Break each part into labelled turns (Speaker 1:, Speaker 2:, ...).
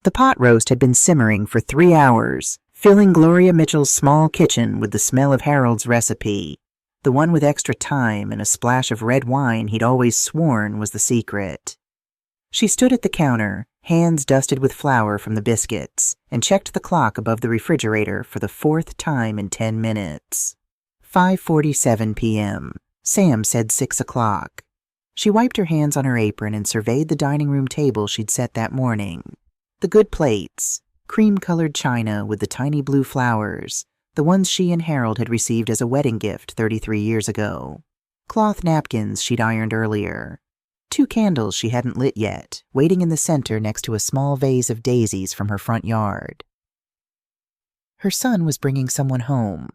Speaker 1: The pot roast had been simmering for 3 hours, filling Gloria Mitchell's small kitchen with the smell of Harold's recipe, the one with extra thyme and a splash of red wine he'd always sworn was the secret. She stood at the counter, hands dusted with flour from the biscuits, and checked the clock above the refrigerator for the 4th time in 10 minutes. 5:47 p.m. Sam said 6 o'clock. She wiped her hands on her apron and surveyed the dining room table she'd set that morning. The good plates, cream-colored china with the tiny blue flowers, the ones she and Harold had received as a wedding gift 33 years ago. Cloth napkins she'd ironed earlier. 2 candles she hadn't lit yet, waiting in the center next to a small vase of daisies from her front yard. Her son was bringing someone home.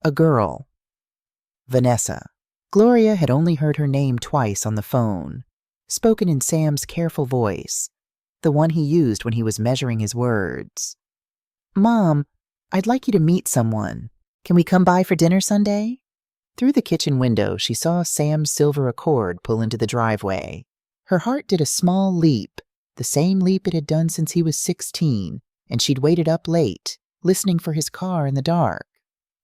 Speaker 1: A girl. Vanessa. Gloria had only heard her name twice on the phone, spoken in Sam's careful voice, the one he used when he was measuring his words. "Mom, I'd like you to meet someone. Can we come by for dinner Sunday?" Through the kitchen window, she saw Sam's silver Accord pull into the driveway. Her heart did a small leap, the same leap it had done since he was 16, and she'd waited up late, listening for his car in the dark.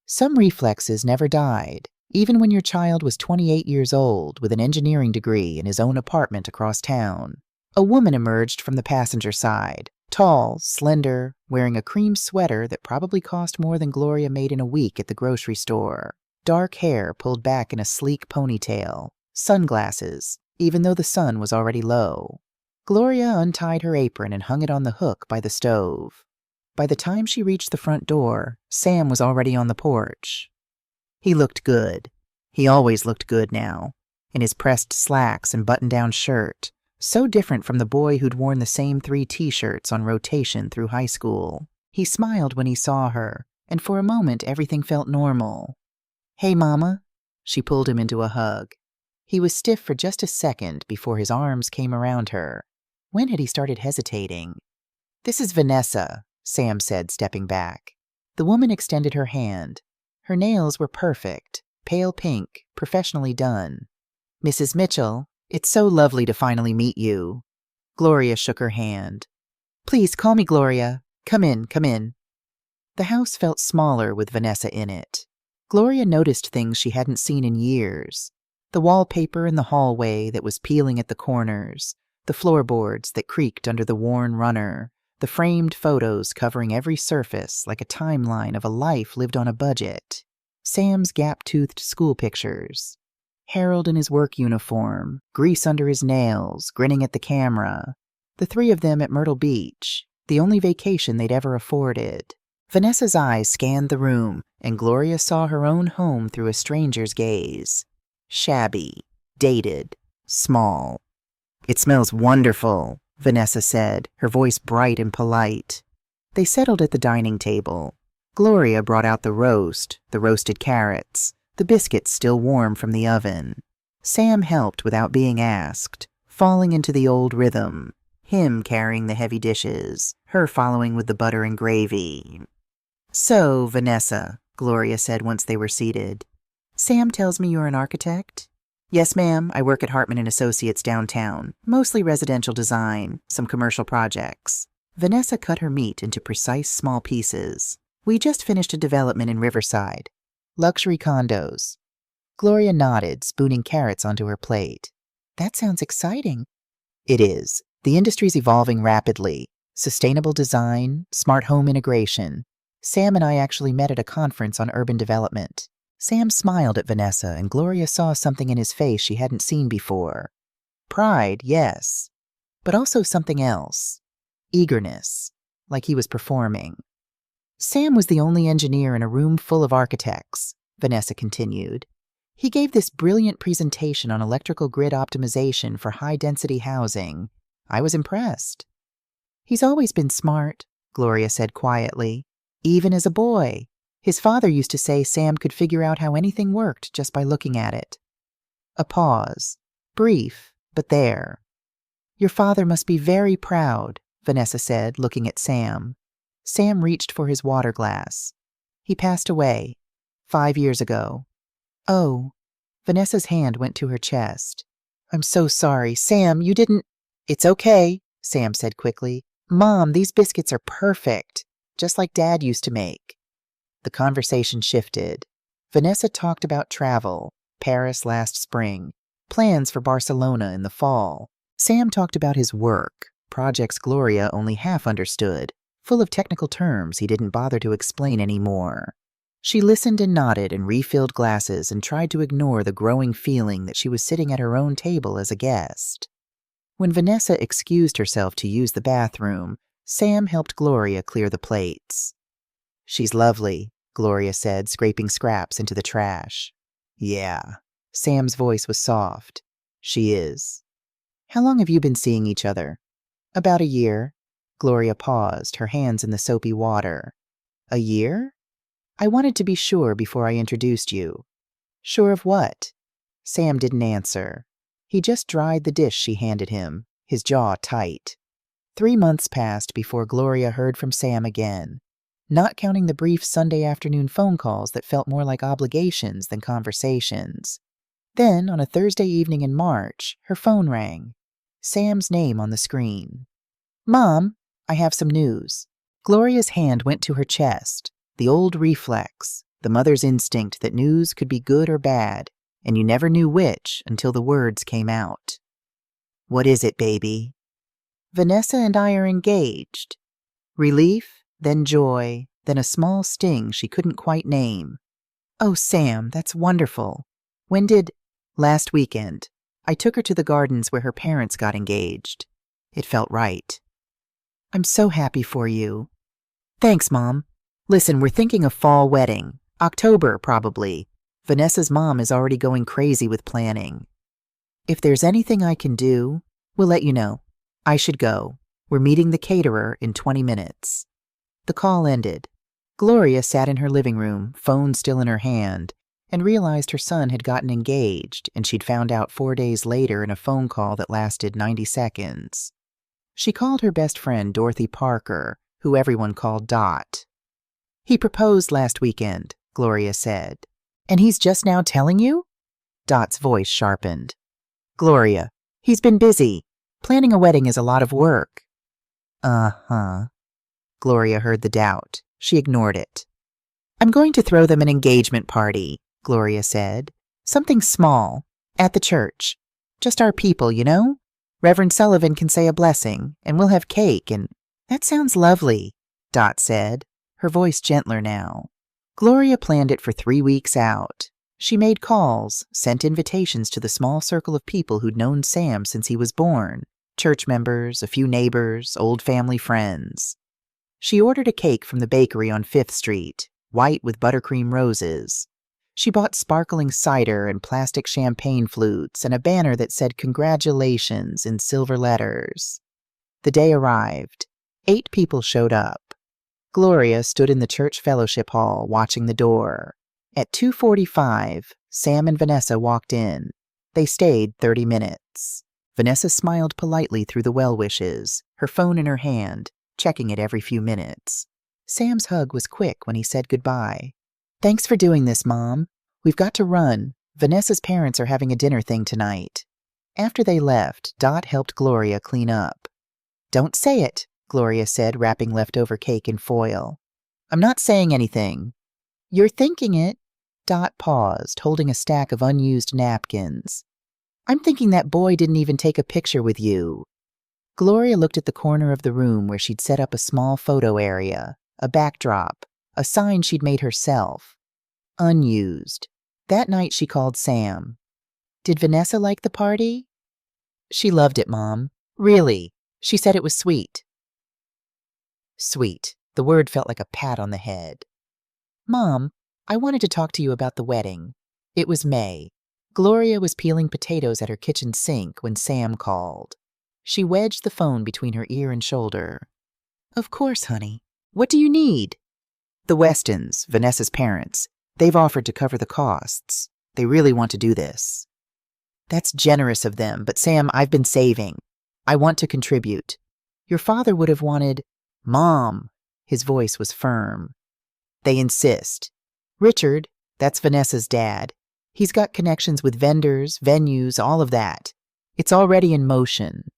Speaker 1: Some reflexes never died, even when your child was 28 years old with an engineering degree in his own apartment across town. A woman emerged from the passenger side, tall, slender, wearing a cream sweater that probably cost more than Gloria made in a week at the grocery store. Dark hair pulled back in a sleek ponytail, sunglasses, even though the sun was already low. Gloria untied her apron and hung it on the hook by the stove. By the time she reached the front door, Sam was already on the porch. He looked good. He always looked good now, in his pressed slacks and button-down shirt, so different from the boy who'd worn the same 3 t-shirts on rotation through high school. He smiled when he saw her, and for a moment everything felt normal. "Hey, Mama." She pulled him into a hug. He was stiff for just a second before his arms came around her. When had he started hesitating? "This is Vanessa," Sam said, stepping back. The woman extended her hand. Her nails were perfect, pale pink, professionally done. "Mrs. Mitchell, it's so lovely to finally meet you." Gloria shook her hand. "Please call me Gloria. Come in, come in." The house felt smaller with Vanessa in it. Gloria noticed things she hadn't seen in years. The wallpaper in the hallway that was peeling at the corners, the floorboards that creaked under the worn runner, the framed photos covering every surface like a timeline of a life lived on a budget. Sam's gap-toothed school pictures. Harold in his work uniform, grease under his nails, grinning at the camera. The 3 of them at Myrtle Beach, the only vacation they'd ever afforded. Vanessa's eyes scanned the room, and Gloria saw her own home through a stranger's gaze. Shabby, dated, small. "It smells wonderful," Vanessa said, her voice bright and polite. They settled at the dining table. Gloria brought out the roasted carrots, the biscuits still warm from the oven. Sam helped without being asked, falling into the old rhythm, him carrying the heavy dishes, her following with the butter and gravy. "So, Vanessa," Gloria said once they were seated, "Sam tells me you're an architect?" "Yes, ma'am. I work at Hartman & Associates downtown, mostly residential design, some commercial projects." Vanessa cut her meat into precise small pieces. "We just finished a development in Riverside. Luxury condos." Gloria nodded, spooning carrots onto her plate. "That sounds exciting." "It is. The industry's evolving rapidly. Sustainable design, smart home integration. Sam and I actually met at a conference on urban development." Sam smiled at Vanessa, and Gloria saw something in his face she hadn't seen before. Pride, yes, but also something else. Eagerness, like he was performing. "Sam was the only engineer in a room full of architects," Vanessa continued. "He gave this brilliant presentation on electrical grid optimization for high-density housing. I was impressed." "He's always been smart," Gloria said quietly. "Even as a boy. His father used to say Sam could figure out how anything worked just by looking at it." A pause. Brief, but there. "Your father must be very proud," Vanessa said, looking at Sam. Sam reached for his water glass. "He passed away 5 years ago." "Oh." Vanessa's hand went to her chest. "I'm so sorry. Sam, you didn't—" "It's okay," Sam said quickly. Mom, these biscuits are perfect, just like Dad used to make. The conversation shifted. Vanessa talked about travel, Paris last spring, plans for Barcelona in the fall. Sam talked about his work, projects Gloria only half understood, full of technical terms he didn't bother to explain anymore. She listened and nodded and refilled glasses and tried to ignore the growing feeling that she was sitting at her own table as a guest. When Vanessa excused herself to use the bathroom, Sam helped Gloria clear the plates. "She's lovely," Gloria said, scraping scraps into the trash. "Yeah." Sam's voice was soft. "She is." "How long have you been seeing each other?" "About a year." Gloria paused, her hands in the soapy water. "A year?" "I wanted to be sure before I introduced you." "Sure of what?" Sam didn't answer. He just dried the dish she handed him, his jaw tight. 3 months passed before Gloria heard from Sam again, not counting the brief Sunday afternoon phone calls that felt more like obligations than conversations. Then, on a Thursday evening in March, her phone rang. Sam's name on the screen. "Mom, I have some news." Gloria's hand went to her chest, the old reflex, the mother's instinct that news could be good or bad, and you never knew which until the words came out. "What is it, baby?" "Vanessa and I are engaged." Relief, then joy, then a small sting she couldn't quite name. "Oh, Sam, that's wonderful. When did—" "Last weekend. I took her to the gardens where her parents got engaged. It felt right." "I'm so happy for you." "Thanks, Mom. Listen, we're thinking of fall wedding. October, probably. Vanessa's mom is already going crazy with planning. If there's anything I can do, we'll let you know. I should go. We're meeting the caterer in 20 minutes. The call ended. Gloria sat in her living room, phone still in her hand, and realized her son had gotten engaged, and she'd found out 4 days later in a phone call that lasted 90 seconds. She called her best friend Dorothy Parker, who everyone called Dot. "He proposed last weekend," Gloria said. "And he's just now telling you?" Dot's voice sharpened. "Gloria, he's been busy. Planning a wedding is a lot of work." "Uh-huh." Gloria heard the doubt. She ignored it. "I'm going to throw them an engagement party," Gloria said. "Something small, at the church. Just our people, you know? Reverend Sullivan can say a blessing, and we'll have cake and—" "That sounds lovely," Dot said, her voice gentler now. Gloria planned it for 3 weeks out. She made calls, sent invitations to the small circle of people who'd known Sam since he was born, church members, a few neighbors, old family friends. She ordered a cake from the bakery on 5th Street, white with buttercream roses. She bought sparkling cider and plastic champagne flutes and a banner that said "Congratulations" in silver letters. The day arrived. 8 people showed up. Gloria stood in the church fellowship hall watching the door. At 2:45, Sam and Vanessa walked in. They stayed 30 minutes. Vanessa smiled politely through the well wishes, her phone in her hand, checking it every few minutes. Sam's hug was quick when he said goodbye. "Thanks for doing this, Mom. We've got to run. Vanessa's parents are having a dinner thing tonight." After they left, Dot helped Gloria clean up. "Don't say it," Gloria said, wrapping leftover cake in foil. "I'm not saying anything." "You're thinking it." Dot paused, holding a stack of unused napkins. "I'm thinking that boy didn't even take a picture with you." Gloria looked at the corner of the room where she'd set up a small photo area, a backdrop, a sign she'd made herself. Unused. That night she called Sam. "Did Vanessa like the party?" "She loved it, Mom. Really. She said it was sweet." Sweet. The word felt like a pat on the head. "Mom, I wanted to talk to you about the wedding." It was May. Gloria was peeling potatoes at her kitchen sink when Sam called. She wedged the phone between her ear and shoulder. "Of course, honey. What do you need?" "The Westons, Vanessa's parents. They've offered to cover the costs. They really want to do this." "That's generous of them, but Sam, I've been saving. I want to contribute. Your father would have wanted—" "Mom!" His voice was firm. "They insist. Richard, that's Vanessa's dad. He's got connections with vendors, venues, all of that. It's already in motion."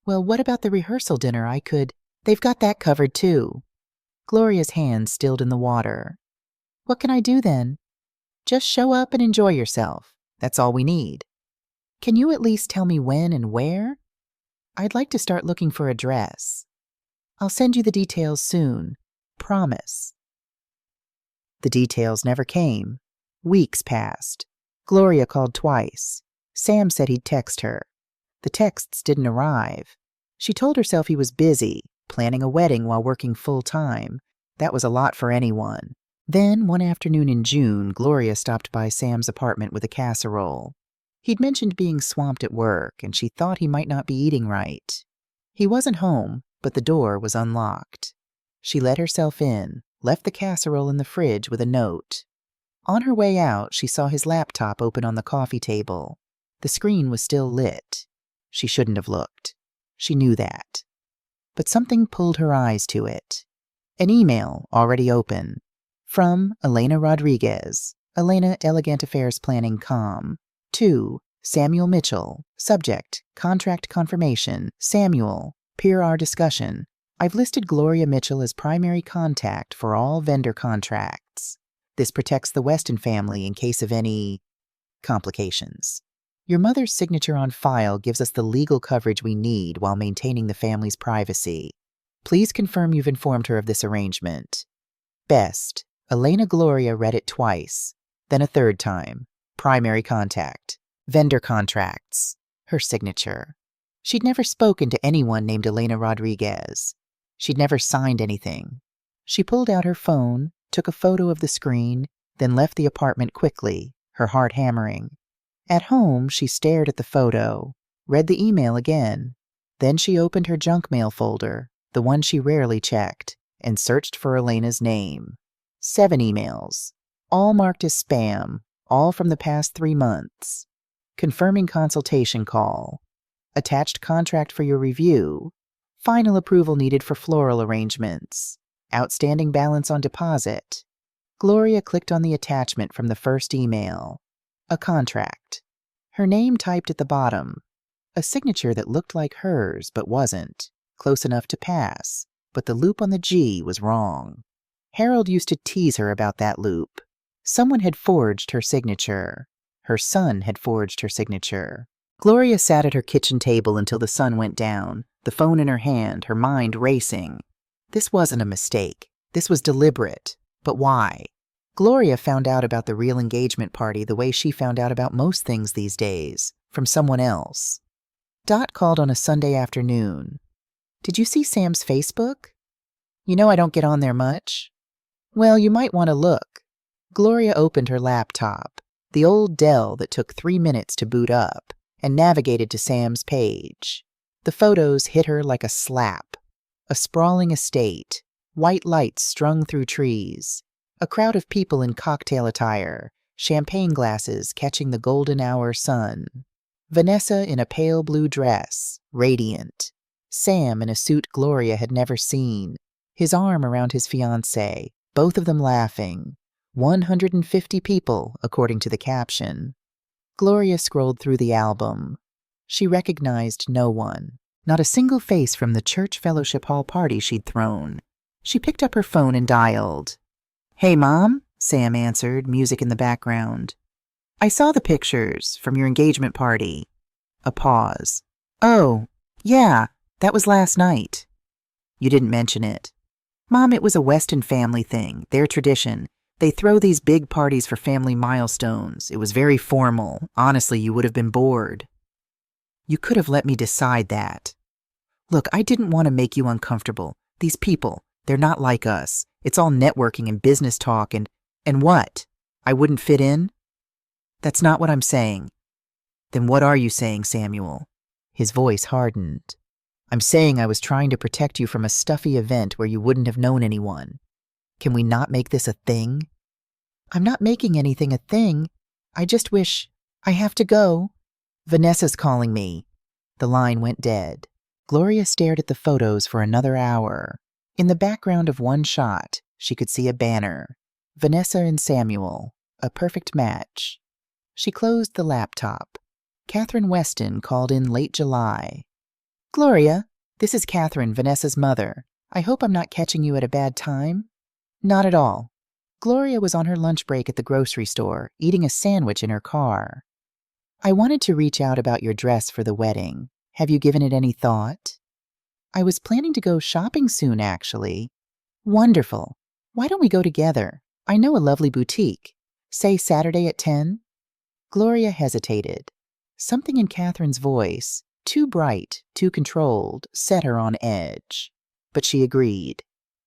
Speaker 1: "Well, what about the rehearsal dinner? I could—" They've got that covered too. Gloria's hands stilled in the water. What can I do then? Just show up and enjoy yourself. That's all we need. Can you at least tell me when and where? I'd like to start looking for a dress. I'll send you the details soon. Promise. The details never came. Weeks passed. Gloria called twice. Sam said he'd text her. The texts didn't arrive. She told herself he was busy, planning a wedding while working full-time. That was a lot for anyone. Then, one afternoon in June, Gloria stopped by Sam's apartment with a casserole. He'd mentioned being swamped at work, and she thought he might not be eating right. He wasn't home, but the door was unlocked. She let herself in, left the casserole in the fridge with a note. On her way out, she saw his laptop open on the coffee table. The screen was still lit. She shouldn't have looked. She knew that. But something pulled her eyes to it. An email already open. From Elena Rodriguez. Elena, Elegant Affairs Planning, Com. To Samuel Mitchell. Subject, Contract Confirmation. Samuel, Peer our discussion. I've listed Gloria Mitchell as primary contact for all vendor contracts. This protects the Weston family in case of any complications. Your mother's signature on file gives us the legal coverage we need while maintaining the family's privacy. Please confirm you've informed her of this arrangement. Best, Elena Gloria read it twice, then a third time. Primary contact. Vendor contracts. Her signature. She'd never spoken to anyone named Elena Rodriguez. She'd never signed anything. She pulled out her phone, took a photo of the screen, then left the apartment quickly, her heart hammering. At home, she stared at the photo, read the email again. Then she opened her junk mail folder, the one she rarely checked, and searched for Elena's name. 7 emails, all marked as spam, all from the past 3 months. Confirming consultation call. Attached contract for your review. Final approval needed for floral arrangements. Outstanding balance on deposit. Gloria clicked on the attachment from the first email. A contract. Her name typed at the bottom. A signature that looked like hers but wasn't. Close enough to pass, but the loop on the G was wrong. Harold used to tease her about that loop. Someone had forged her signature. Her son had forged her signature. Gloria sat at her kitchen table until the sun went down, the phone in her hand, her mind racing. This wasn't a mistake. This was deliberate. But why? Gloria found out about the real engagement party the way she found out about most things these days, from someone else. Dot called on a Sunday afternoon. Did you see Sam's Facebook? You know I don't get on there much. Well, you might want to look. Gloria opened her laptop, the old Dell that took 3 minutes to boot up, and navigated to Sam's page. The photos hit her like a slap. A sprawling estate, white lights strung through trees, a crowd of people in cocktail attire, champagne glasses catching the golden hour sun. Vanessa in a pale blue dress, radiant. Sam in a suit Gloria had never seen, his arm around his fiancée, both of them laughing. 150 people, according to the caption. Gloria scrolled through the album. She recognized no one, not a single face from the church fellowship hall party she'd thrown. She picked up her phone and dialed. "Hey, Mom," Sam answered, music in the background. "I saw the pictures from your engagement party." A pause. "Oh, yeah, that was last night." "You didn't mention it." "Mom, it was a Weston family thing, their tradition. They throw these big parties for family milestones. It was very formal. Honestly, you would have been bored." "You could have let me decide that." "Look, I didn't want to make you uncomfortable. These people, they're not like us. It's all networking and business talk and what? I wouldn't fit in?" "That's not what I'm saying." "Then what are you saying, Samuel?" His voice hardened. "I'm saying I was trying to protect you from a stuffy event where you wouldn't have known anyone. Can we not make this a thing?" "I'm not making anything a thing. I just wish I have to go." "Vanessa's calling me." The line went dead. Gloria stared at the photos for another hour. In the background of one shot, she could see a banner. Vanessa and Samuel, a perfect match. She closed the laptop. Catherine Weston called in late July. "Gloria, this is Catherine, Vanessa's mother. I hope I'm not catching you at a bad time. Not at all. Gloria was on her lunch break at the grocery store, eating a sandwich in her car. I wanted to reach out about your dress for the wedding. Have you given it any thought? I was planning to go shopping soon, actually. Wonderful. Why don't we go together? I know a lovely boutique. Say Saturday at 10? Gloria hesitated. Something in Catherine's voice, too bright, too controlled, set her on edge. But she agreed.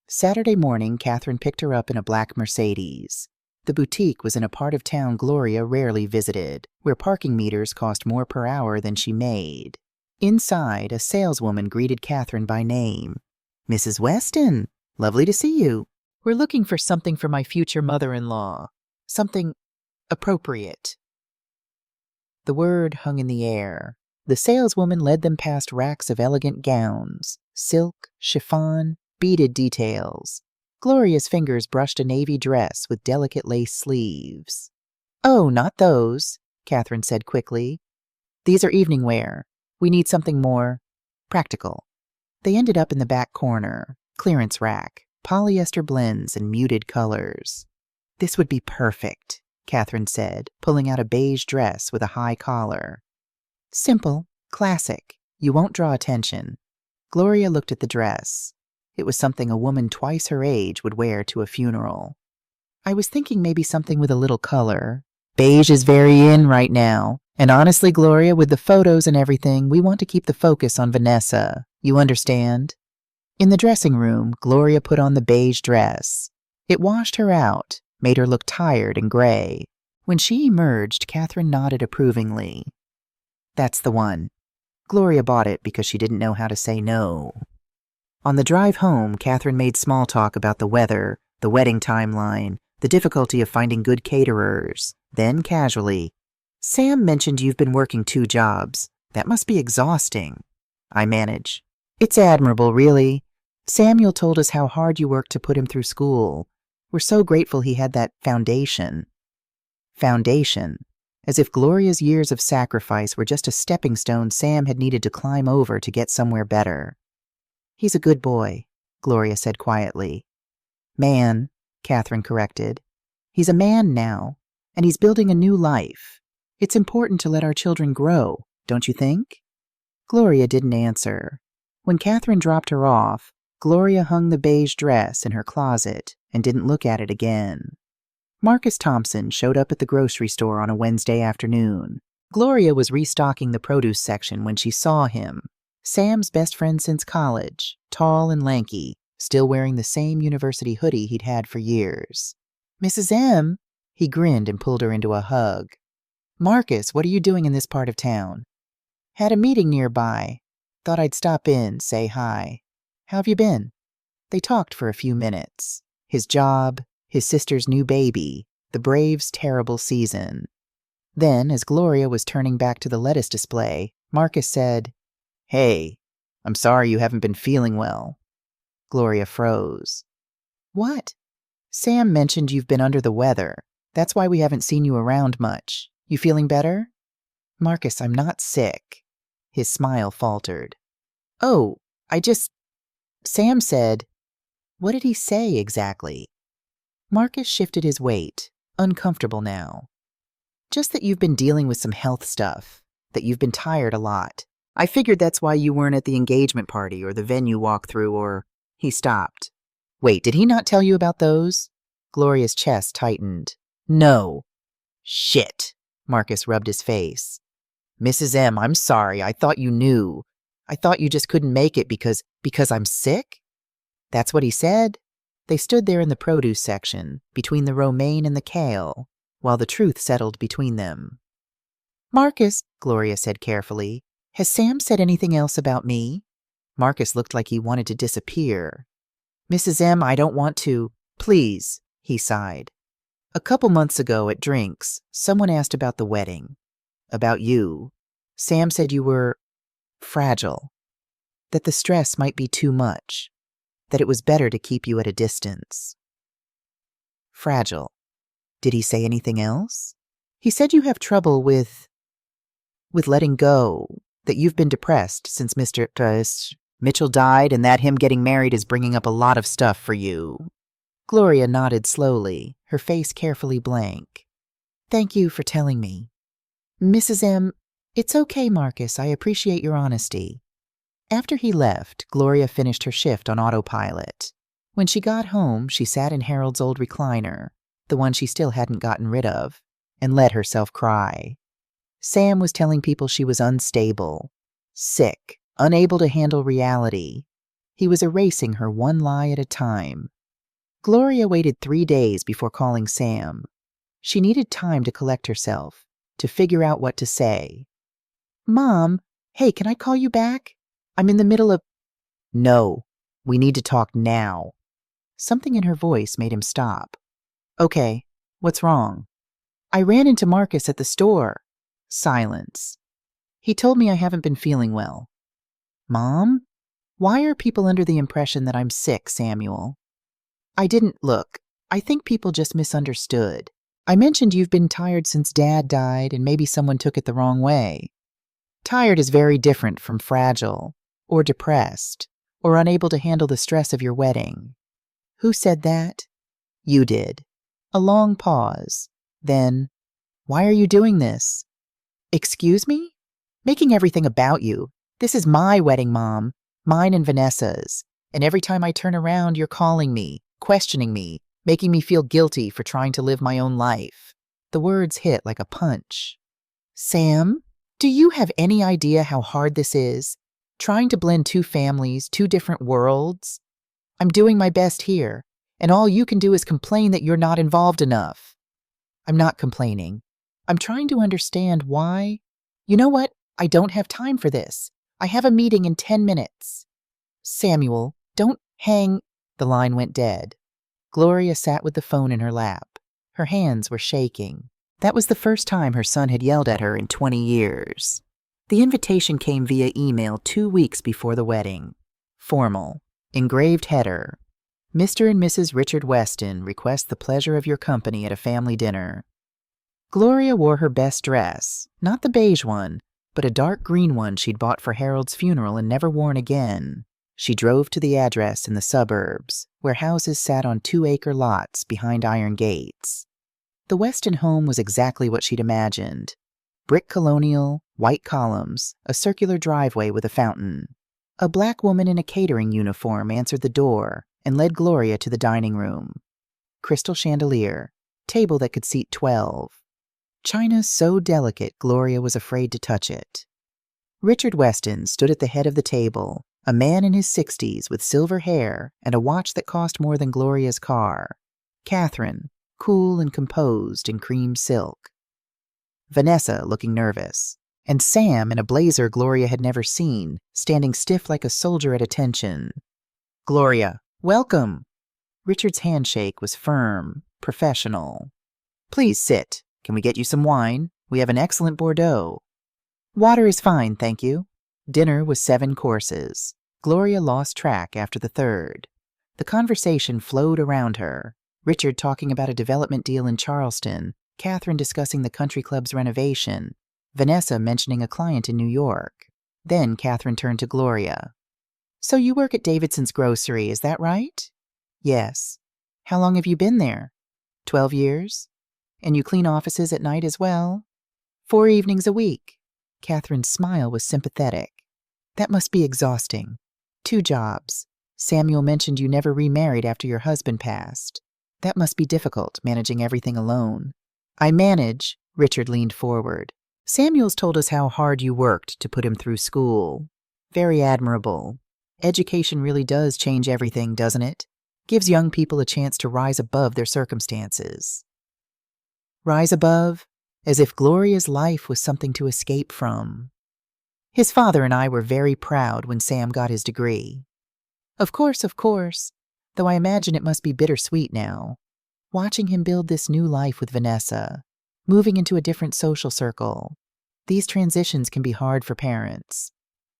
Speaker 1: Saturday morning, Catherine picked her up in a black Mercedes. The boutique was in a part of town Gloria rarely visited, where parking meters cost more per hour than she made. Inside, a saleswoman greeted Catherine by name. Mrs. Weston, lovely to see you. We're looking for something for my future mother-in-law. Something appropriate. The word hung in the air. The saleswoman led them past racks of elegant gowns, silk, chiffon, beaded details. Gloria's fingers brushed a navy dress with delicate lace sleeves. Oh, not those, Catherine said quickly. These are evening wear. We need something more practical. They ended up in the back corner, clearance rack, polyester blends and muted colors. This would be perfect, Catherine said, pulling out a beige dress with a high collar. Simple, classic. You won't draw attention. Gloria looked at the dress. It was something a woman twice her age would wear to a funeral. I was thinking maybe something with a little color. Beige is very in right now. And honestly, Gloria, with the photos and everything, we want to keep the focus on Vanessa. You understand? In the dressing room, Gloria put on the beige dress. It washed her out, made her look tired and gray. When she emerged, Catherine nodded approvingly. That's the one. Gloria bought it because she didn't know how to say no. On the drive home, Catherine made small talk about the weather, the wedding timeline, the difficulty of finding good caterers. Then, casually, Sam mentioned you've been working 2 jobs. That must be exhausting. I manage. It's admirable, really. Samuel told us how hard you worked to put him through school. We're so grateful he had that foundation. Foundation. As if Gloria's years of sacrifice were just a stepping stone Sam had needed to climb over to get somewhere better. He's a good boy, Gloria said quietly. Man, Catherine corrected. He's a man now, and he's building a new life. It's important to let our children grow, don't you think? Gloria didn't answer. When Catherine dropped her off, Gloria hung the beige dress in her closet and didn't look at it again. Marcus Thompson showed up at the grocery store on a Wednesday afternoon. Gloria was restocking the produce section when she saw him. Sam's best friend since college, tall and lanky, still wearing the same university hoodie he'd had for years. Mrs. M, he grinned and pulled her into a hug. Marcus, what are you doing in this part of town? Had a meeting nearby. Thought I'd stop in, say hi. How have you been? They talked for a few minutes. His job, his sister's new baby, the Braves' terrible season. Then, as Gloria was turning back to the lettuce display, Marcus said, Hey, I'm sorry you haven't been feeling well. Gloria froze. What? Sam mentioned you've been under the weather. That's why we haven't seen you around much. You feeling better? Marcus, I'm not sick. His smile faltered. Oh, Sam said, what did he say exactly? Marcus shifted his weight, uncomfortable now. Just that you've been dealing with some health stuff, that you've been tired a lot. I figured that's why you weren't at the engagement party or the venue walkthrough or... He stopped. Wait, did he not tell you about those? Gloria's chest tightened. No. Shit. Marcus rubbed his face. Mrs. M, I'm sorry. I thought you knew. I thought you just couldn't make it because I'm sick? That's what he said. They stood there in the produce section, between the romaine and the kale, while the truth settled between them. Marcus, Gloria said carefully, has Sam said anything else about me? Marcus looked like he wanted to disappear. Mrs. M, I don't want to. Please, he sighed. A couple months ago at drinks, someone asked about the wedding. About you. Sam said you were fragile. That the stress might be too much. That it was better to keep you at a distance. Fragile. Did he say anything else? He said you have trouble with letting go, that you've been depressed since Mr. Mitchell died, and that him getting married is bringing up a lot of stuff for you." Gloria nodded slowly, her face carefully blank. "Thank you for telling me." "Mrs. M, it's okay, Marcus. I appreciate your honesty." After he left, Gloria finished her shift on autopilot. When she got home, she sat in Harold's old recliner, the one she still hadn't gotten rid of, and let herself cry. Sam was telling people she was unstable, sick, unable to handle reality. He was erasing her one lie at a time. Gloria waited 3 days before calling Sam. She needed time to collect herself, to figure out what to say. "Mom, hey, can I call you back? I'm in the middle of—" "No, we need to talk now." Something in her voice made him stop. "Okay, what's wrong?" "I ran into Marcus at the store." Silence. "He told me I haven't been feeling well." "Mom? Why are people under the impression that I'm sick, Samuel?" "I didn't look. I think people just misunderstood. I mentioned you've been tired since Dad died and maybe someone took it the wrong way. Tired is very different from fragile, or depressed, or unable to handle the stress of your wedding." "Who said that?" "You did." A long pause. Then, "Why are you doing this?" "Excuse me? Making everything about you. This is my wedding, Mom. Mine and Vanessa's. And every time I turn around, you're calling me, questioning me, making me feel guilty for trying to live my own life." The words hit like a punch. "Sam, do you have any idea how hard this is? Trying to blend two families, two different worlds? I'm doing my best here, and all you can do is complain that you're not involved enough." "I'm not complaining. I'm trying to understand why—" "You know what? I don't have time for this. I have a meeting in 10 minutes. "Samuel, don't hang—" The line went dead. Gloria sat with the phone in her lap. Her hands were shaking. That was the first time her son had yelled at her in 20 years. The invitation came via email 2 weeks before the wedding. Formal. Engraved header. "Mr. and Mrs. Richard Weston request the pleasure of your company at a family dinner." Gloria wore her best dress, not the beige one, but a dark green one she'd bought for Harold's funeral and never worn again. She drove to the address in the suburbs, where houses sat on 2-acre lots behind iron gates. The Weston home was exactly what she'd imagined. Brick colonial, white columns, a circular driveway with a fountain. A black woman in a catering uniform answered the door and led Gloria to the dining room. Crystal chandelier, table that could seat 12. China so delicate Gloria was afraid to touch it. Richard Weston stood at the head of the table, a man in his 60s with silver hair and a watch that cost more than Gloria's car. Catherine, cool and composed in cream silk. Vanessa, looking nervous. And Sam, in a blazer Gloria had never seen, standing stiff like a soldier at attention. "Gloria, welcome!" Richard's handshake was firm, professional. "Please sit. Can we get you some wine? We have an excellent Bordeaux." "Water is fine, thank you." Dinner was 7 courses. Gloria lost track after the 3rd. The conversation flowed around her. Richard talking about a development deal in Charleston, Catherine discussing the country club's renovation, Vanessa mentioning a client in New York. Then Catherine turned to Gloria. "So you work at Davidson's Grocery, is that right?" "Yes." "How long have you been there?" 12 years. "And you clean offices at night as well?" 4 evenings a week. Catherine's smile was sympathetic. "That must be exhausting. 2 jobs. Samuel mentioned you never remarried after your husband passed. That must be difficult, managing everything alone." "I manage." Richard leaned forward. "Samuel's told us how hard you worked to put him through school. Very admirable. Education really does change everything, doesn't it? Gives young people a chance to rise above their circumstances." Rise above? As if Gloria's life was something to escape from. "His father and I were very proud when Sam got his degree." Of course, though I imagine it must be bittersweet now. Watching him build this new life with Vanessa, moving into a different social circle. These transitions can be hard for parents."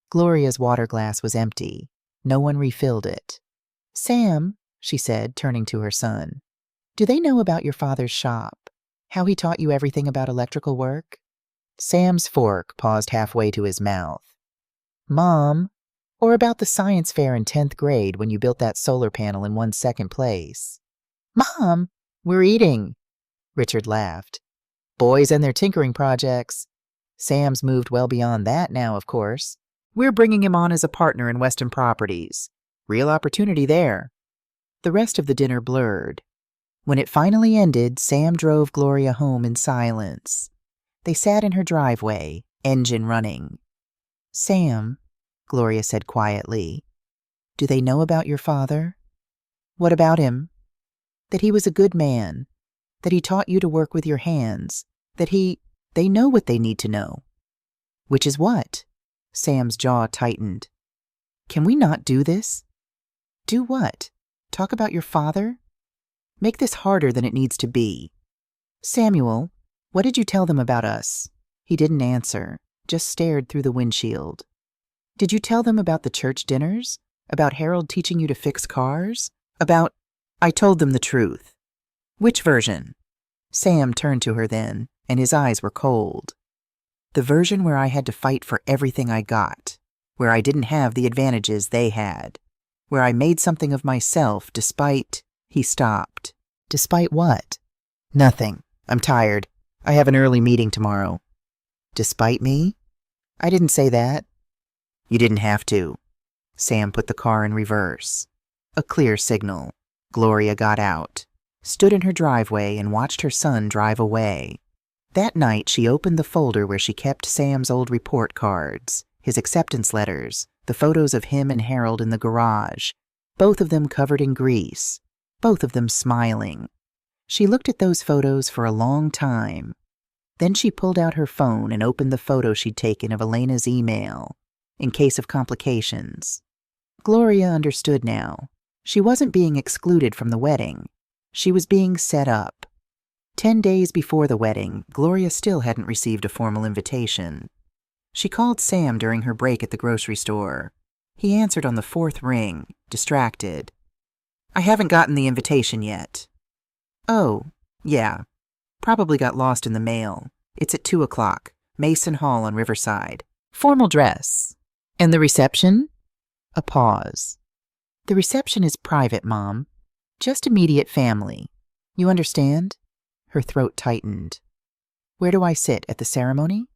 Speaker 1: Gloria's water glass was empty. No one refilled it. "Sam," she said, turning to her son, "do they know about your father's shop? How he taught you everything about electrical work?" Sam's fork paused halfway to his mouth. "Mom, Or about the science fair in 10th grade when you built that solar panel and won second place? Mom, we're eating, Richard laughed. Boys and their tinkering projects. Sam's moved well beyond that now, of course. We're bringing him on as a partner in Weston Properties. Real opportunity there. The rest of the dinner blurred. When it finally ended, Sam drove Gloria home in silence. They sat in her driveway, engine running. Sam, Gloria said quietly, do they know about your father? What about him? That he was a good man, that he taught you to work with your hands, that they know what they need to know. Which is what? Sam's jaw tightened. Can we not do this? Do what? Talk about your father? Make this harder than it needs to be. Samuel, what did you tell them about us? He didn't answer, just stared through the windshield. Did you tell them about the church dinners? About Harold teaching you to fix cars? I told them the truth. Which version? Sam turned to her then, and his eyes were cold. The version where I had to fight for everything I got, where I didn't have the advantages they had, where I made something of myself despite... He stopped. Despite what? Nothing. I'm tired. I have an early meeting tomorrow. Despite me? I didn't say that. You didn't have to. Sam put the car in reverse. A clear signal. Gloria got out, stood in her driveway, and watched her son drive away. That night, she opened the folder where she kept Sam's old report cards, his acceptance letters, the photos of him and Harold in the garage, both of them covered in grease, both of them smiling. She looked at those photos for a long time. Then she pulled out her phone and opened the photo she'd taken of Elena's email, in case of complications. Gloria understood now. She wasn't being excluded from the wedding. She was being set up. 10 days before the wedding, Gloria still hadn't received a formal invitation. She called Sam during her break at the grocery store. He answered on the 4th ring, distracted. I haven't gotten the invitation yet. Oh, yeah. Probably got lost in the mail. It's at 2 o'clock, Mason Hall on Riverside. Formal dress. And the reception? A pause. The reception is private, Mom. Just immediate family. You understand? Her throat tightened. Where do I sit, at the ceremony?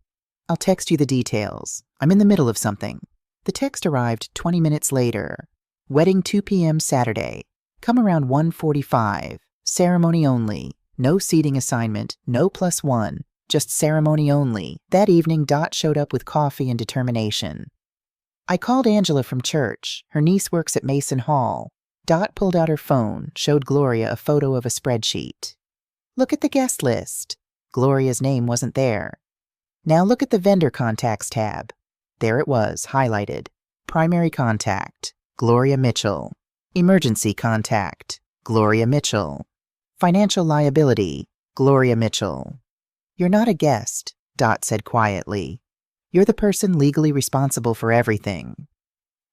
Speaker 1: I'll text you the details. I'm in the middle of something. The text arrived 20 minutes later. Wedding 2 p.m. Saturday. Come around 1:45. Ceremony only. No seating assignment. No +1. Just ceremony only. That evening, Dot showed up with coffee and determination. I called Angela from church. Her niece works at Mason Hall. Dot pulled out her phone, showed Gloria a photo of a spreadsheet. Look at the guest list. Gloria's name wasn't there. Now look at the vendor contacts tab. There it was, highlighted. Primary contact, Gloria Mitchell. Emergency contact, Gloria Mitchell. Financial liability, Gloria Mitchell. You're not a guest, Dot said quietly. You're the person legally responsible for everything.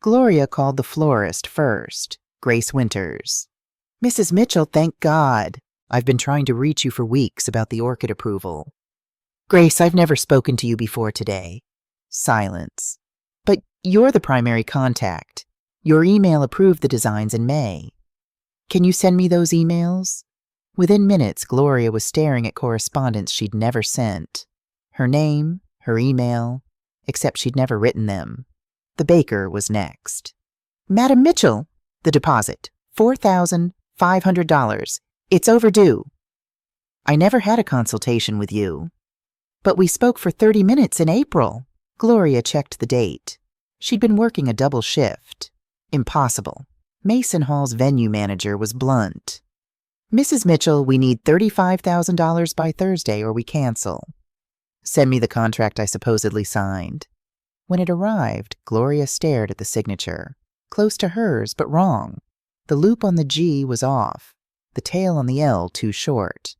Speaker 1: Gloria called the florist first, Grace Winters. Mrs. Mitchell, thank God. I've been trying to reach you for weeks about the orchid approval. Grace, I've never spoken to you before today. Silence. But you're the primary contact. Your email approved the designs in May. Can you send me those emails? Within minutes, Gloria was staring at correspondence she'd never sent. Her name, her email, except she'd never written them. The baker was next. Madam Mitchell, the deposit, $4,500. It's overdue. I never had a consultation with you. But we spoke for 30 minutes in April. Gloria checked the date. She'd been working a double shift. Impossible. Mason Hall's venue manager was blunt. Mrs. Mitchell, we need $35,000 by Thursday or we cancel. Send me the contract I supposedly signed. When it arrived, Gloria stared at the signature. Close to hers, but wrong. The loop on the G was off. The tail on the L too short.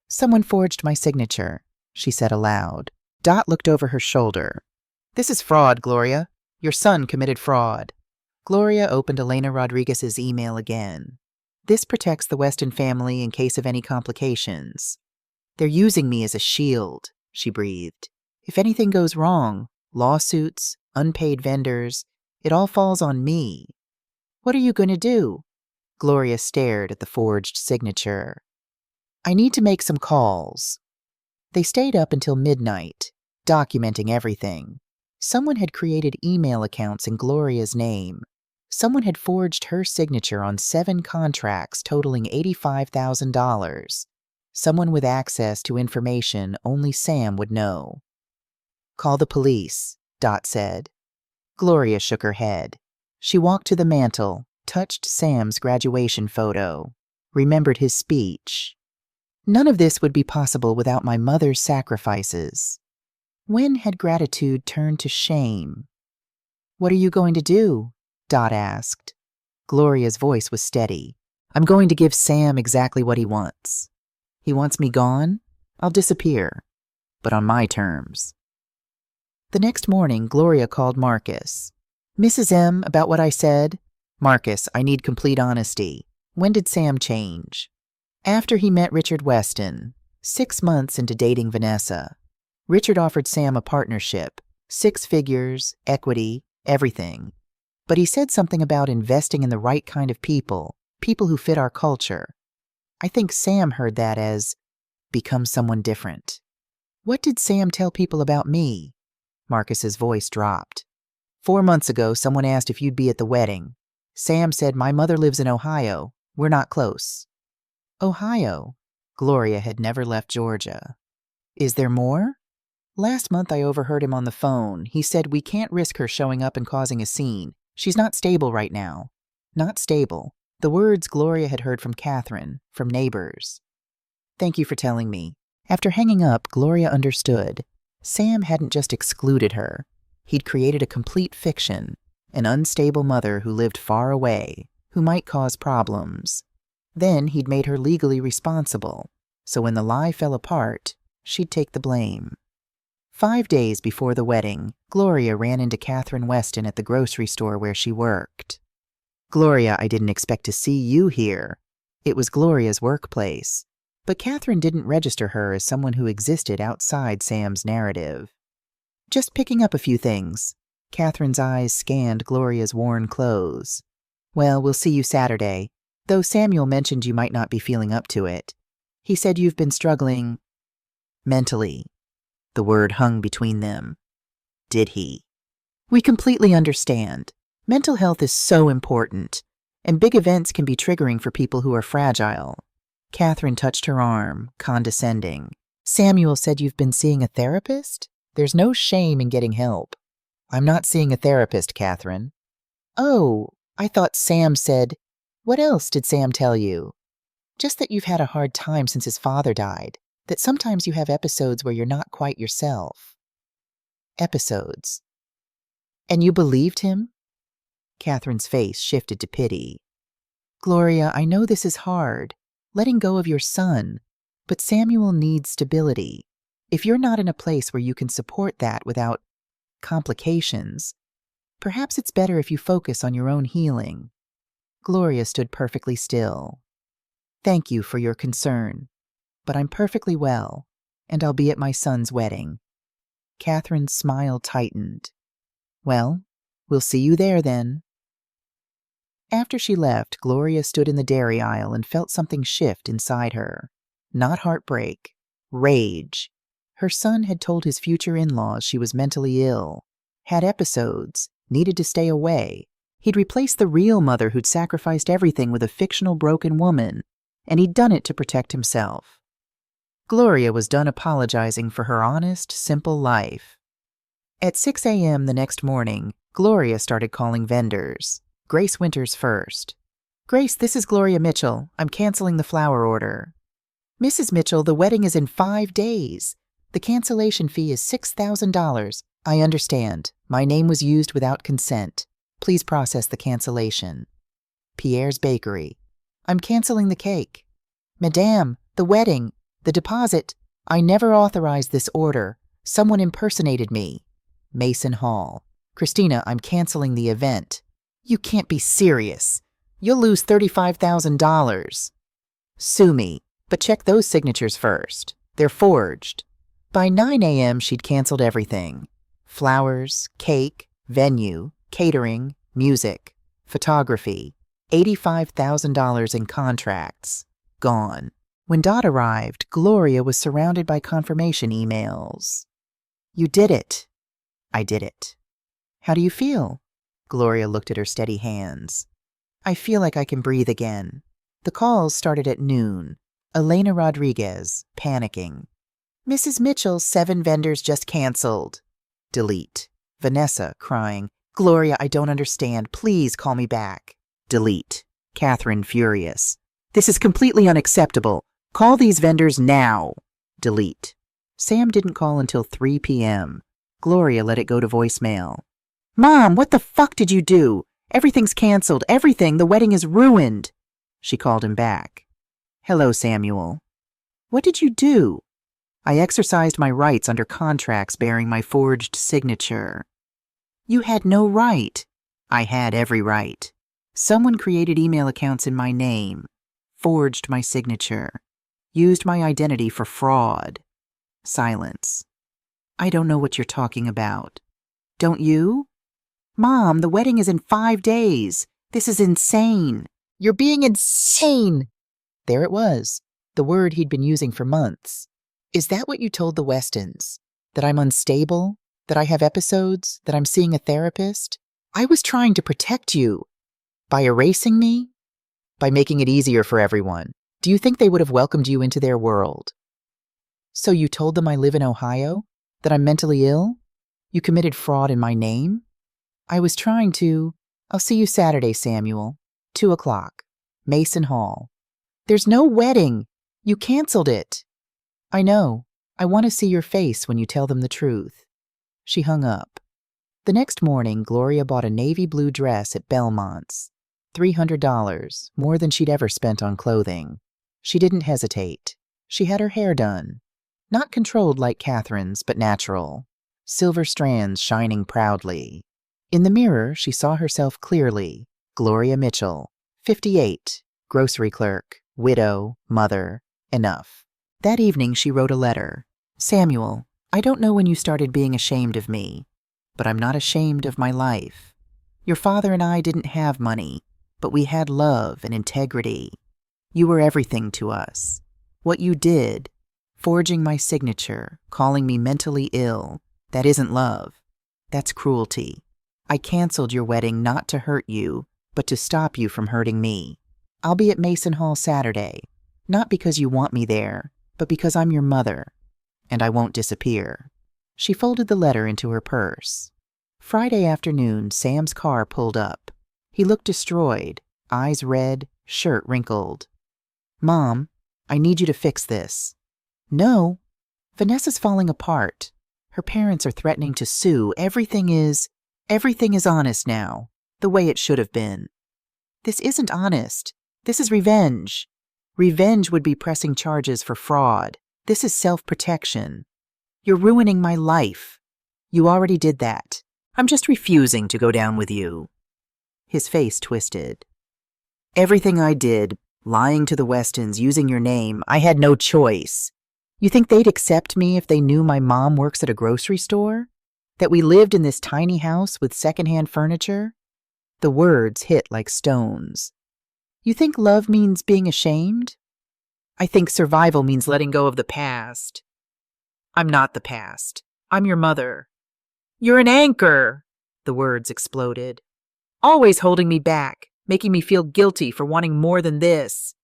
Speaker 1: Someone forged my signature, she said aloud. Dot looked over her shoulder. This is fraud, Gloria. Your son committed fraud. Gloria opened Elena Rodriguez's email again. This protects the Weston family in case of any complications. They're using me as a shield, she breathed. If anything goes wrong, lawsuits, unpaid vendors, It all falls on me. What are you going to do? Gloria stared at the forged signature. I need to make some calls. They stayed up until midnight, documenting everything. Someone had created email accounts in Gloria's name. Someone had forged her signature on 7 contracts totaling $85,000. Someone with access to information only Sam would know. Call the police, Dot said. Gloria shook her head. She walked to the mantel, touched Sam's graduation photo, remembered his speech. None of this would be possible without my mother's sacrifices. When had gratitude turned to shame? What are you going to do? Dot asked. Gloria's voice was steady. I'm going to give Sam exactly what he wants. He wants me gone? I'll disappear. But on my terms. The next morning, Gloria called Marcus. Mrs. M, about what I said? Marcus, I need complete honesty. When did Sam change? After he met Richard Weston, 6 months into dating Vanessa. Richard offered Sam a partnership, 6 figures, equity, everything. But he said something about investing in the right kind of people who fit our culture. I think Sam heard that as, become someone different. What did Sam tell people about me? Marcus's voice dropped. 4 months ago, someone asked if you'd be at the wedding. Sam said, my mother lives in Ohio. We're not close. Ohio. Gloria had never left Georgia. Is there more? Last month I overheard him on the phone. He said we can't risk her showing up and causing a scene. She's not stable right now. Not stable. The words Gloria had heard from Catherine, from neighbors. Thank you for telling me. After hanging up, Gloria understood. Sam hadn't just excluded her. He'd created a complete fiction, an unstable mother who lived far away, who might cause problems. Then he'd made her legally responsible, so when the lie fell apart, she'd take the blame. 5 days before the wedding, Gloria ran into Catherine Weston at the grocery store where she worked. Gloria, I didn't expect to see you here. It was Gloria's workplace, but Catherine didn't register her as someone who existed outside Sam's narrative. Just picking up a few things. Catherine's eyes scanned Gloria's worn clothes. Well, we'll see you Saturday, though Samuel mentioned you might not be feeling up to it. He said you've been struggling mentally. The word hung between them. Did he? We completely understand. Mental health is so important, and big events can be triggering for people who are fragile. Catherine touched her arm, condescending. Samuel said you've been seeing a therapist? There's no shame in getting help. I'm not seeing a therapist, Catherine. Oh, I thought Sam said. What else did Sam tell you? Just that you've had a hard time since his father died, that sometimes you have episodes where you're not quite yourself. Episodes. And you believed him? Catherine's face shifted to pity. Gloria, I know this is hard, letting go of your son, but Samuel needs stability. If you're not in a place where you can support that without complications, perhaps it's better if you focus on your own healing. Gloria stood perfectly still. Thank you for your concern, but I'm perfectly well, and I'll be at my son's wedding. Catherine's smile tightened. Well, we'll see you there then. After she left, Gloria stood in the dairy aisle and felt something shift inside her. Not heartbreak, rage. Her son had told his future in-laws she was mentally ill, had episodes, needed to stay away. He'd replaced the real mother who'd sacrificed everything with a fictional broken woman, and he'd done it to protect himself. Gloria was done apologizing for her honest, simple life. At 6 a.m. the next morning, Gloria started calling vendors. Grace Winters first. Grace, this is Gloria Mitchell. I'm canceling the flower order. Mrs. Mitchell, the wedding is in 5 days. The cancellation fee is $6,000. I understand. My name was used without consent. Please process the cancellation. Pierre's Bakery. I'm canceling the cake. Madame, the wedding, the deposit. I never authorized this order. Someone impersonated me. Mason Hall. Christina, I'm canceling the event. You can't be serious. You'll lose $35,000. Sue me, but check those signatures first. They're forged. By 9 a.m., she'd canceled everything. Flowers, cake, venue, catering, music, photography, $85,000 in contracts. Gone. When Dot arrived, Gloria was surrounded by confirmation emails. You did it. I did it. How do you feel? Gloria looked at her steady hands. I feel like I can breathe again. The calls started at noon. Elena Rodriguez, panicking. Mrs. Mitchell, 7 vendors just canceled. Delete. Vanessa, crying. Gloria, I don't understand. Please call me back. Delete. Catherine, furious. This is completely unacceptable. Call these vendors now. Delete. Sam didn't call until 3 p.m. Gloria let it go to voicemail. Mom, what the fuck did you do? Everything's canceled. Everything. The wedding is ruined. She called him back. Hello, Samuel. What did you do? I exercised my rights under contracts bearing my forged signature. You had no right. I had every right. Someone created email accounts in my name, forged my signature, used my identity for fraud. Silence. I don't know what you're talking about. Don't you? Mom, the wedding is in 5 days. This is insane. You're being insane. There it was, the word he'd been using for months. Is that what you told the Westons? That I'm unstable? That I have episodes? That I'm seeing a therapist? I was trying to protect you. By erasing me? By making it easier for everyone. Do you think they would have welcomed you into their world? So you told them I live in Ohio? That I'm mentally ill? You committed fraud in my name? I was trying to... I'll see you Saturday, Samuel. 2 o'clock. Mason Hall. There's no wedding. You canceled it. I know. I want to see your face when you tell them the truth. She hung up. The next morning, Gloria bought a navy blue dress at Belmont's. $300, more than she'd ever spent on clothing. She didn't hesitate. She had her hair done. Not controlled like Catherine's, but natural. Silver strands shining proudly. In the mirror, she saw herself clearly. Gloria Mitchell, 58, grocery clerk, widow, mother, enough. That evening, she wrote a letter. Samuel, I don't know when you started being ashamed of me, but I'm not ashamed of my life. Your father and I didn't have money, but we had love and integrity. You were everything to us. What you did, forging my signature, calling me mentally ill, that isn't love. That's cruelty. I canceled your wedding not to hurt you, but to stop you from hurting me. I'll be at Mason Hall Saturday, not because you want me there, but because I'm your mother, and I won't disappear. She folded the letter into her purse. Friday afternoon, Sam's car pulled up. He looked destroyed, eyes red, shirt wrinkled. Mom, I need you to fix this. No. Vanessa's falling apart. Her parents are threatening to sue. Everything is honest now, the way it should have been. This isn't honest. This is revenge. Revenge would be pressing charges for fraud. This is self-protection. You're ruining my life. You already did that. I'm just refusing to go down with you. His face twisted. Everything I did, lying to the Westons, using your name, I had no choice. You think they'd accept me if they knew my mom works at a grocery store? That we lived in this tiny house with secondhand furniture? The words hit like stones. You think love means being ashamed? I think survival means letting go of the past. I'm not the past. I'm your mother. You're an anchor, the words exploded. Always holding me back, making me feel guilty for wanting more than this.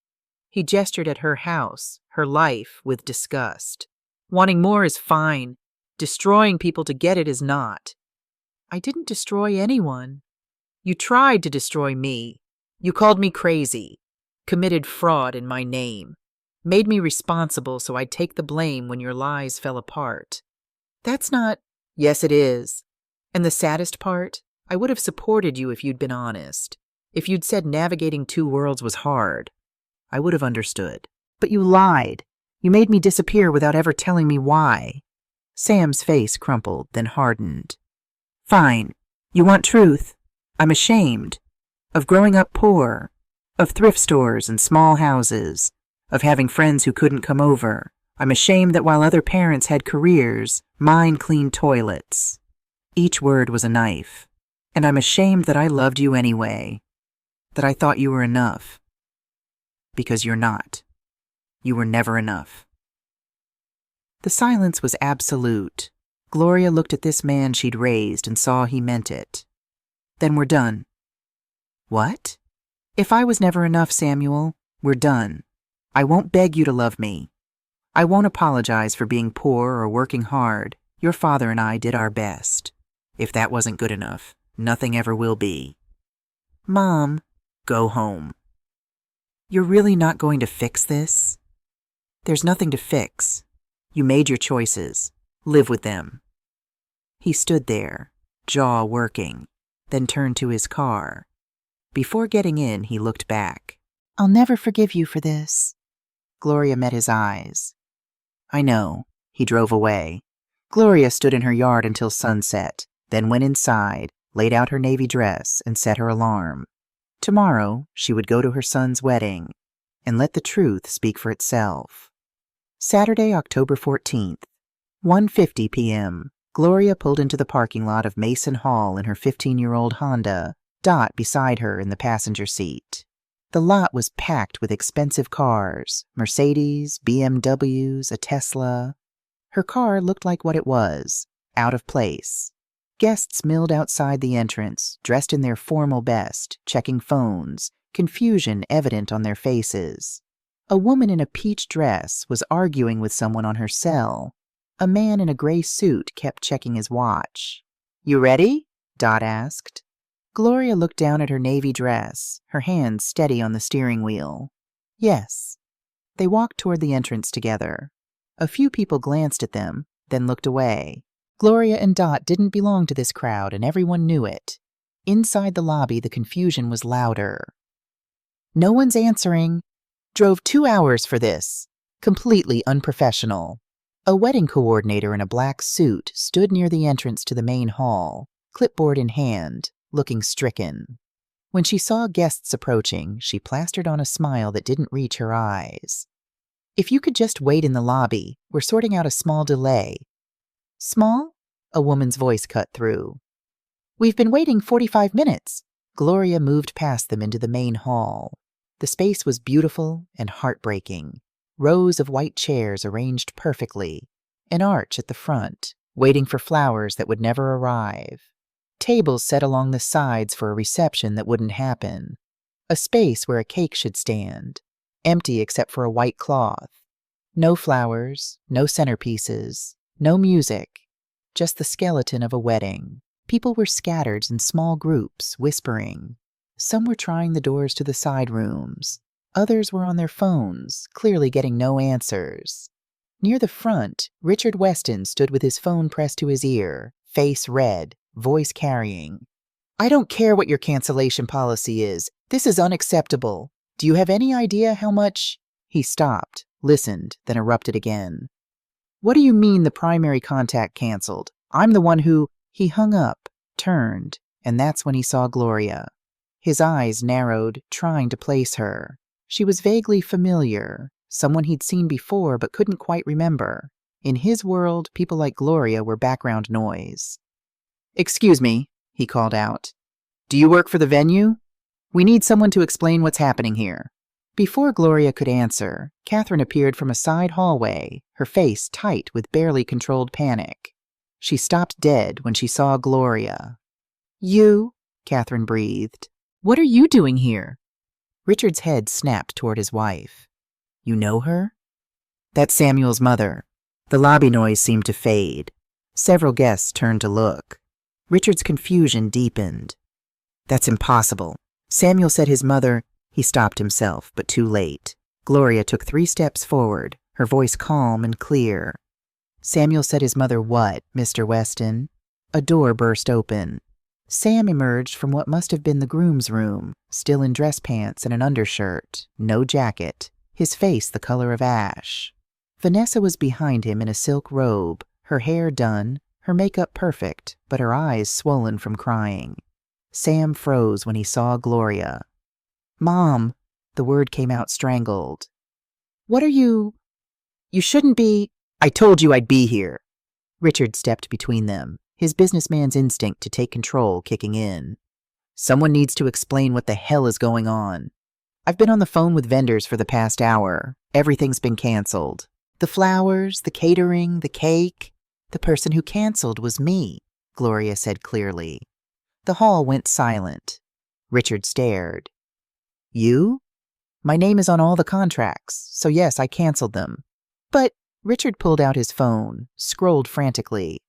Speaker 1: He gestured at her house, her life, with disgust. Wanting more is fine. Destroying people to get it is not. I didn't destroy anyone. You tried to destroy me. You called me crazy, committed fraud in my name, made me responsible so I'd take the blame when your lies fell apart. That's not... Yes, it is. And the saddest part? I would have supported you if you'd been honest. If you'd said navigating 2 worlds was hard, I would have understood. But you lied. You made me disappear without ever telling me why. Sam's face crumpled, then hardened. Fine. You want truth. I'm ashamed. Of growing up poor. Of thrift stores and small houses. Of having friends who couldn't come over. I'm ashamed that while other parents had careers, mine cleaned toilets. Each word was a knife. And I'm ashamed that I loved you anyway, that I thought you were enough. Because you're not. You were never enough. The silence was absolute. Gloria looked at this man she'd raised and saw he meant it. Then we're done. What? If I was never enough, Samuel, we're done. I won't beg you to love me. I won't apologize for being poor or working hard. Your father and I did our best. If that wasn't good enough, nothing ever will be. Mom, go home. You're really not going to fix this? There's nothing to fix. You made your choices. Live with them. He stood there, jaw working, then turned to his car. Before getting in, he looked back. I'll never forgive you for this. Gloria met his eyes. I know. He drove away. Gloria stood in her yard until sunset, then went inside, laid out her navy dress, and set her alarm. Tomorrow, she would go to her son's wedding and let the truth speak for itself. Saturday, October 14th, 1:50 p.m., Gloria pulled into the parking lot of Mason Hall in her 15-year-old Honda, Dot beside her in the passenger seat. The lot was packed with expensive cars, Mercedes, BMWs, a Tesla. Her car looked like what it was, out of place. Guests milled outside the entrance, dressed in their formal best, checking phones, confusion evident on their faces. A woman in a peach dress was arguing with someone on her cell. A man in a gray suit kept checking his watch. You ready? Dot asked. Gloria looked down at her navy dress, her hands steady on the steering wheel. Yes. They walked toward the entrance together. A few people glanced at them, then looked away. Gloria and Dot didn't belong to this crowd, and everyone knew it. Inside the lobby, the confusion was louder. No one's answering. Drove 2 hours for this. Completely unprofessional. A wedding coordinator in a black suit stood near the entrance to the main hall, clipboard in hand, looking stricken. When she saw guests approaching, she plastered on a smile that didn't reach her eyes. If you could just wait in the lobby, we're sorting out a small delay. Small? A woman's voice cut through. We've been waiting 45 minutes. Gloria moved past them into the main hall. The space was beautiful and heartbreaking. Rows of white chairs arranged perfectly. An arch at the front, waiting for flowers that would never arrive. Tables set along the sides for a reception that wouldn't happen. A space where a cake should stand. Empty except for a white cloth. No flowers, no centerpieces, no music. Just the skeleton of a wedding. People were scattered in small groups, whispering. Some were trying the doors to the side rooms. Others were on their phones, clearly getting no answers. Near the front, Richard Weston stood with his phone pressed to his ear, face red, voice carrying. I don't care what your cancellation policy is. This is unacceptable. Do you have any idea how much? He stopped, listened, then erupted again. What do you mean the primary contact canceled? I'm the one who... He hung up, turned, and that's when he saw Gloria. His eyes narrowed, trying to place her. She was vaguely familiar, someone he'd seen before but couldn't quite remember. In his world, people like Gloria were background noise. Excuse me, he called out. Do you work for the venue? We need someone to explain what's happening here. Before Gloria could answer, Catherine appeared from a side hallway, her face tight with barely controlled panic. She stopped dead when she saw Gloria. You, Catherine breathed. What are you doing here? Richard's head snapped toward his wife. You know her? That's Samuel's mother. The lobby noise seemed to fade. Several guests turned to look. Richard's confusion deepened. That's impossible. Samuel said his mother... He stopped himself, but too late. Gloria took 3 steps forward, her voice calm and clear. Samuel said his mother what, Mr. Weston? A door burst open. Sam emerged from what must have been the groom's room, still in dress pants and an undershirt, no jacket, his face the color of ash. Vanessa was behind him in a silk robe, her hair done, her makeup perfect, but her eyes swollen from crying. Sam froze when he saw Gloria. Mom, the word came out strangled. What are you... You shouldn't be... I told you I'd be here. Richard stepped between them. his businessman's instinct to take control kicking in. Someone needs to explain what the hell is going on. I've been on the phone with vendors for the past hour. Everything's been canceled. The flowers, the catering, the cake. The person who canceled was me, Gloria said clearly. The hall went silent. Richard stared. You? My name is on all the contracts, so yes, I canceled them. But Richard pulled out his phone, scrolled frantically.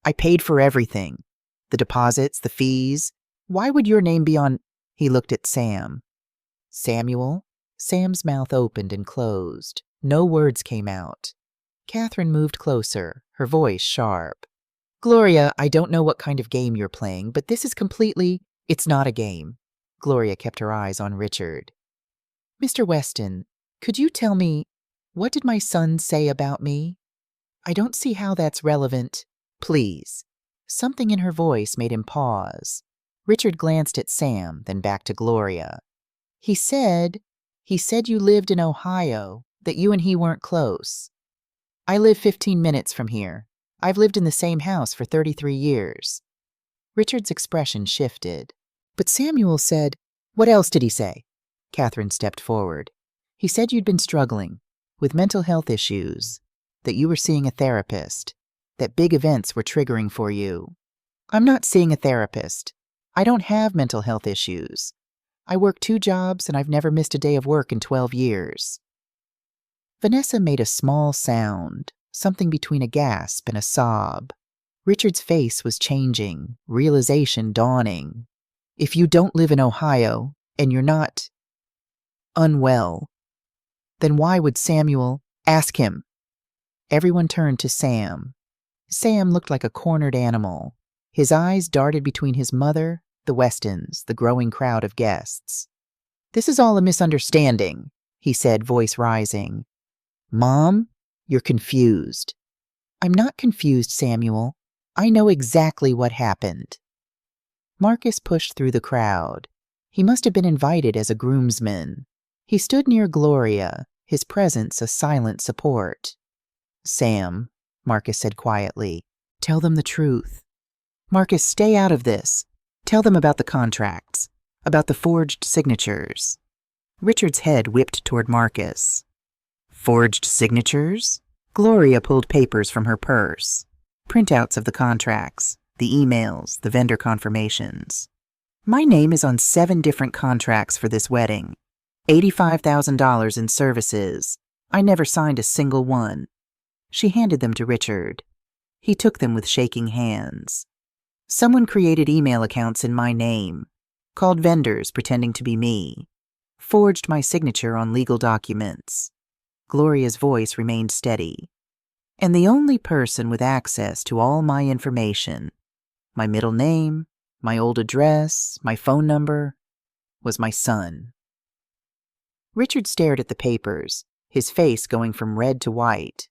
Speaker 1: I paid for everything. The deposits, the fees. Why would your name be on? He looked at Sam. Samuel? Sam's mouth opened and closed. No words came out. Catherine moved closer, her voice sharp. Gloria, I don't know what kind of game you're playing, but this is completely... It's not a game. Gloria kept her eyes on Richard. Mr. Weston, could you tell me, what did my son say about me? I don't see how that's relevant. Please. Something in her voice made him pause. Richard glanced at Sam, then back to Gloria. He said you lived in Ohio, that you and he weren't close. I live 15 minutes from here. I've lived in the same house for 33 years. Richard's expression shifted. But Samuel said, what else did he say? Catherine stepped forward. He said you'd been struggling with mental health issues, that you were seeing a therapist, that big events were triggering for you. I'm not seeing a therapist. I don't have mental health issues. I work 2 jobs and I've never missed a day of work in 12 years. Vanessa made a small sound, something between a gasp and a sob. Richard's face was changing, realization dawning. If you don't live in Ohio, and you're not unwell, then why would Samuel ask him? Everyone turned to Sam. Sam looked like a cornered animal. His eyes darted between his mother, the Westons, the growing crowd of guests. This is all a misunderstanding, he said, voice rising. Mom, you're confused. I'm not confused, Samuel. I know exactly what happened. Marcus pushed through the crowd. He must have been invited as a groomsman. He stood near Gloria, his presence a silent support. Sam, Marcus said quietly, tell them the truth. Marcus, stay out of this. Tell them about the contracts, about the forged signatures. Richard's head whipped toward Marcus. Forged signatures? Gloria pulled papers from her purse. Printouts of the contracts, the emails, the vendor confirmations. My name is on 7 different contracts for this wedding. $85,000 in services. I never signed a single one. She handed them to Richard. He took them with shaking hands. Someone created email accounts in my name, called vendors pretending to be me, forged my signature on legal documents. Gloria's voice remained steady. And the only person with access to all my information, my middle name, my old address, my phone number, was my son. Richard stared at the papers, his face going from red to white.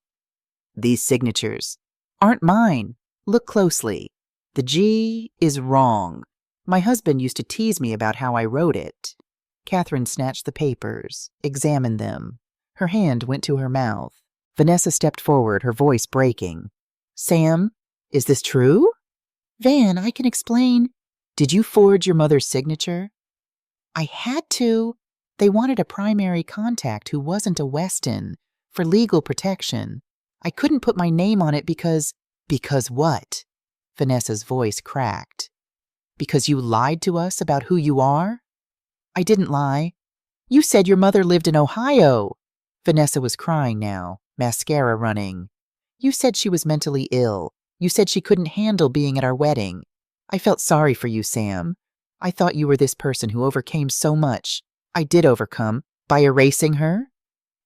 Speaker 1: These signatures aren't mine. Look closely. The G is wrong. My husband used to tease me about how I wrote it. Catherine snatched the papers, examined them. Her hand went to her mouth. Vanessa stepped forward, her voice breaking. Sam, is this true? Van, I can explain. Did you forge your mother's signature? I had to. They wanted a primary contact who wasn't a Weston, for legal protection. I couldn't put my name on it because... Because what? Vanessa's voice cracked. Because you lied to us about who you are? I didn't lie. You said your mother lived in Ohio. Vanessa was crying now, mascara running. You said she was mentally ill. You said she couldn't handle being at our wedding. I felt sorry for you, Sam. I thought you were this person who overcame so much. I did overcome. By erasing her?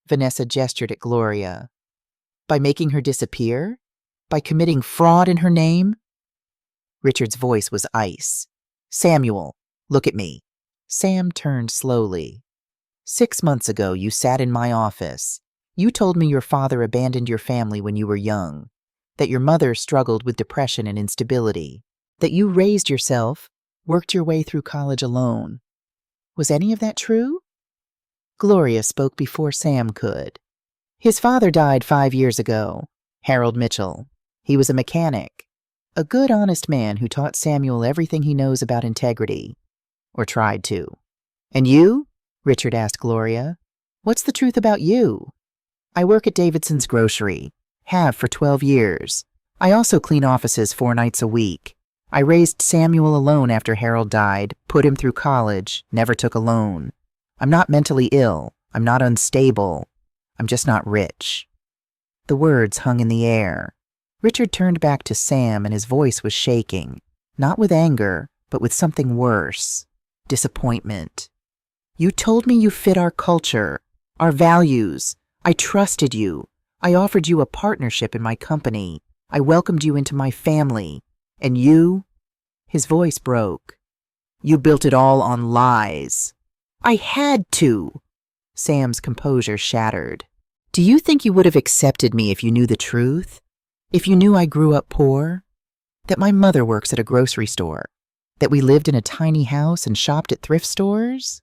Speaker 1: Vanessa gestured at Gloria. By making her disappear? By committing fraud in her name? Richard's voice was ice. Samuel, look at me. Sam turned slowly. 6 months ago, you sat in my office. You told me your father abandoned your family when you were young, that your mother struggled with depression and instability, that you raised yourself, worked your way through college alone. Was any of that true? Gloria spoke before Sam could. His father died 5 years ago, Harold Mitchell. He was a mechanic. A good, honest man who taught Samuel everything he knows about integrity. Or tried to. And you? Richard asked Gloria. What's the truth about you? I work at Davidson's grocery. Have for 12 years. I also clean offices 4 nights a week. I raised Samuel alone after Harold died, put him through college, never took a loan. I'm not mentally ill. I'm not unstable. I'm just not rich. The words hung in the air. Richard turned back to Sam and his voice was shaking, not with anger, but with something worse. Disappointment. You told me you fit our culture, our values. I trusted you. I offered you a partnership in my company. I welcomed you into my family. And you? His voice broke. You built it all on lies. I had to. Sam's composure shattered. Do you think you would have accepted me if you knew the truth? If you knew I grew up poor? That my mother works at a grocery store? That we lived in a tiny house and shopped at thrift stores?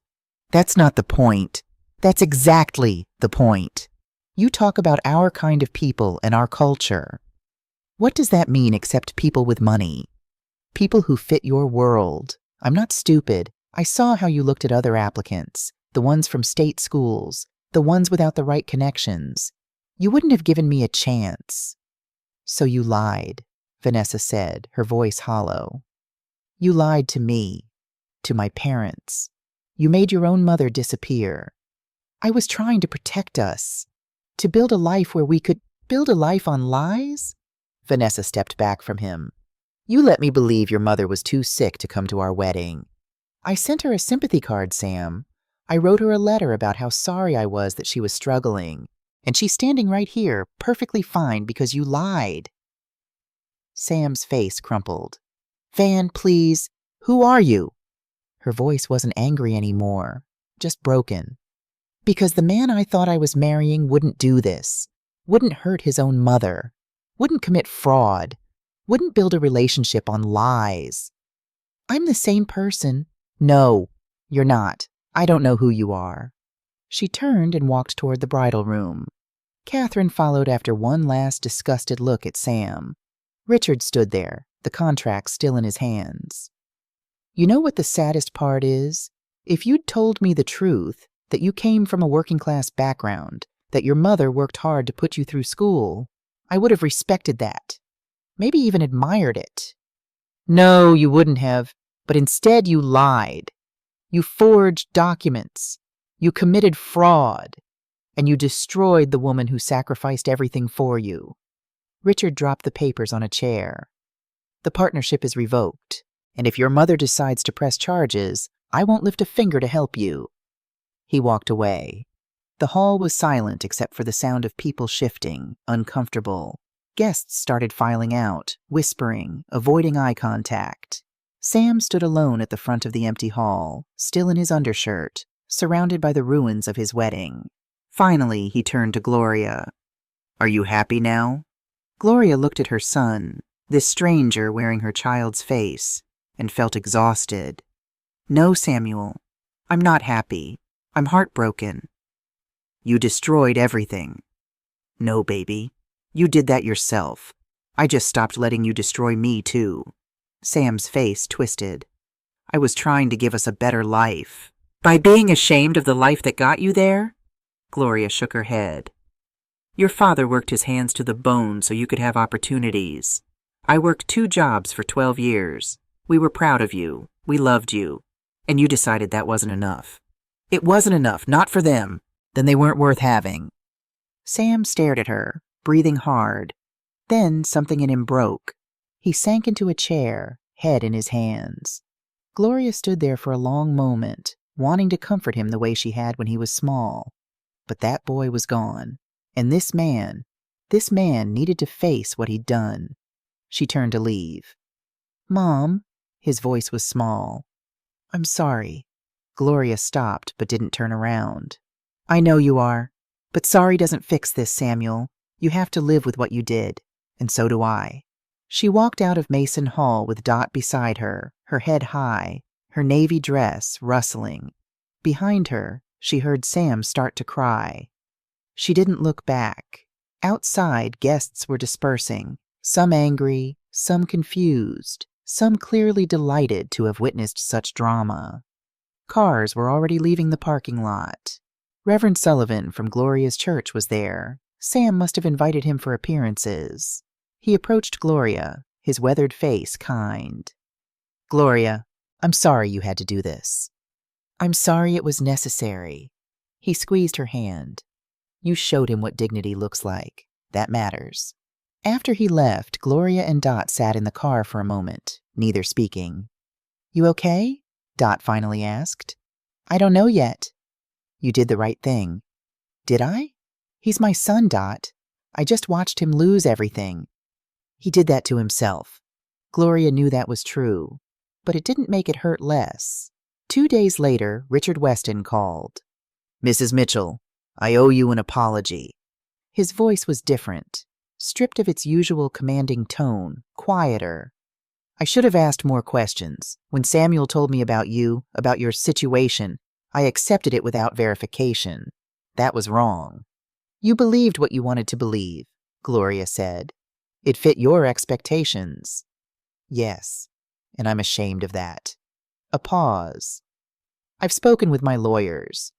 Speaker 1: That's not the point. That's exactly the point. You talk about our kind of people and our culture. What does that mean except people with money? People who fit your world. I'm not stupid. I saw how you looked at other applicants, the ones from state schools, the ones without the right connections. You wouldn't have given me a chance. So you lied, Vanessa said, her voice hollow. You lied to me, to my parents. You made your own mother disappear. I was trying to protect us, to build a life where we could build a life on lies? Vanessa stepped back from him. You let me believe your mother was too sick to come to our wedding. I sent her a sympathy card, Sam. I wrote her a letter about how sorry I was that she was struggling, and she's standing right here, perfectly fine because you lied. Sam's face crumpled. Van, please, who are you? Her voice wasn't angry anymore, just broken. Because the man I thought I was marrying wouldn't do this, wouldn't hurt his own mother, wouldn't commit fraud, wouldn't build a relationship on lies. I'm the same person. No, you're not. I don't know who you are. She turned and walked toward the bridal room. Catherine followed after one last disgusted look at Sam. Richard stood there, the contract still in his hands. You know what the saddest part is? If you'd told me the truth, that you came from a working-class background, that your mother worked hard to put you through school, I would have respected that. Maybe even admired it. No, you wouldn't have, but instead you lied. You forged documents. You committed fraud. And you destroyed the woman who sacrificed everything for you. Richard dropped the papers on a chair. The partnership is revoked, and if your mother decides to press charges, I won't lift a finger to help you. He walked away. The hall was silent except for the sound of people shifting, uncomfortable. Guests started filing out, whispering, avoiding eye contact. Sam stood alone at the front of the empty hall, still in his undershirt, surrounded by the ruins of his wedding. Finally, he turned to Gloria. Are you happy now? Gloria looked at her son, this stranger wearing her child's face, and felt exhausted. No, Samuel, I'm not happy. I'm heartbroken. You destroyed everything. No, baby. You did that yourself. I just stopped letting you destroy me, too. Sam's face twisted. I was trying to give us a better life. By being ashamed of the life that got you there? Gloria shook her head. Your father worked his hands to the bone so you could have opportunities. I worked 2 jobs for 12 years. We were proud of you. We loved you. And you decided that wasn't enough. It wasn't enough, not for them. Then they weren't worth having. Sam stared at her, breathing hard. Then something in him broke. He sank into a chair, head in his hands. Gloria stood there for a long moment, wanting to comfort him the way she had when he was small. But that boy was gone, and this man needed to face what he'd done. She turned to leave. Mom, his voice was small. I'm sorry. Gloria stopped but didn't turn around. I know you are, but sorry doesn't fix this, Samuel. You have to live with what you did, and so do I. She walked out of Mason Hall with Dot beside her, her head high, her navy dress rustling. Behind her, she heard Sam start to cry. She didn't look back. Outside, guests were dispersing, some angry, some confused, some clearly delighted to have witnessed such drama. Cars were already leaving the parking lot. Reverend Sullivan from Gloria's church was there. Sam must have invited him for appearances. He approached Gloria, his weathered face kind. "Gloria, I'm sorry you had to do this." "I'm sorry it was necessary." He squeezed her hand. "You showed him what dignity looks like. That matters." After he left, Gloria and Dot sat in the car for a moment, neither speaking. "You okay?" Dot finally asked. "I don't know yet." "You did the right thing." "Did I?" "He's my son, Dot. I just watched him lose everything." "He did that to himself." Gloria knew that was true, but it didn't make it hurt less. 2 days later, Richard Weston called. "Mrs. Mitchell, I owe you an apology." His voice was different, stripped of its usual commanding tone, quieter. "I should have asked more questions. When Samuel told me about you, about your situation, I accepted it without verification. That was wrong." "You believed what you wanted to believe," Gloria said. "It fit your expectations." "Yes, and I'm ashamed of that." A pause. "I've spoken with my lawyers.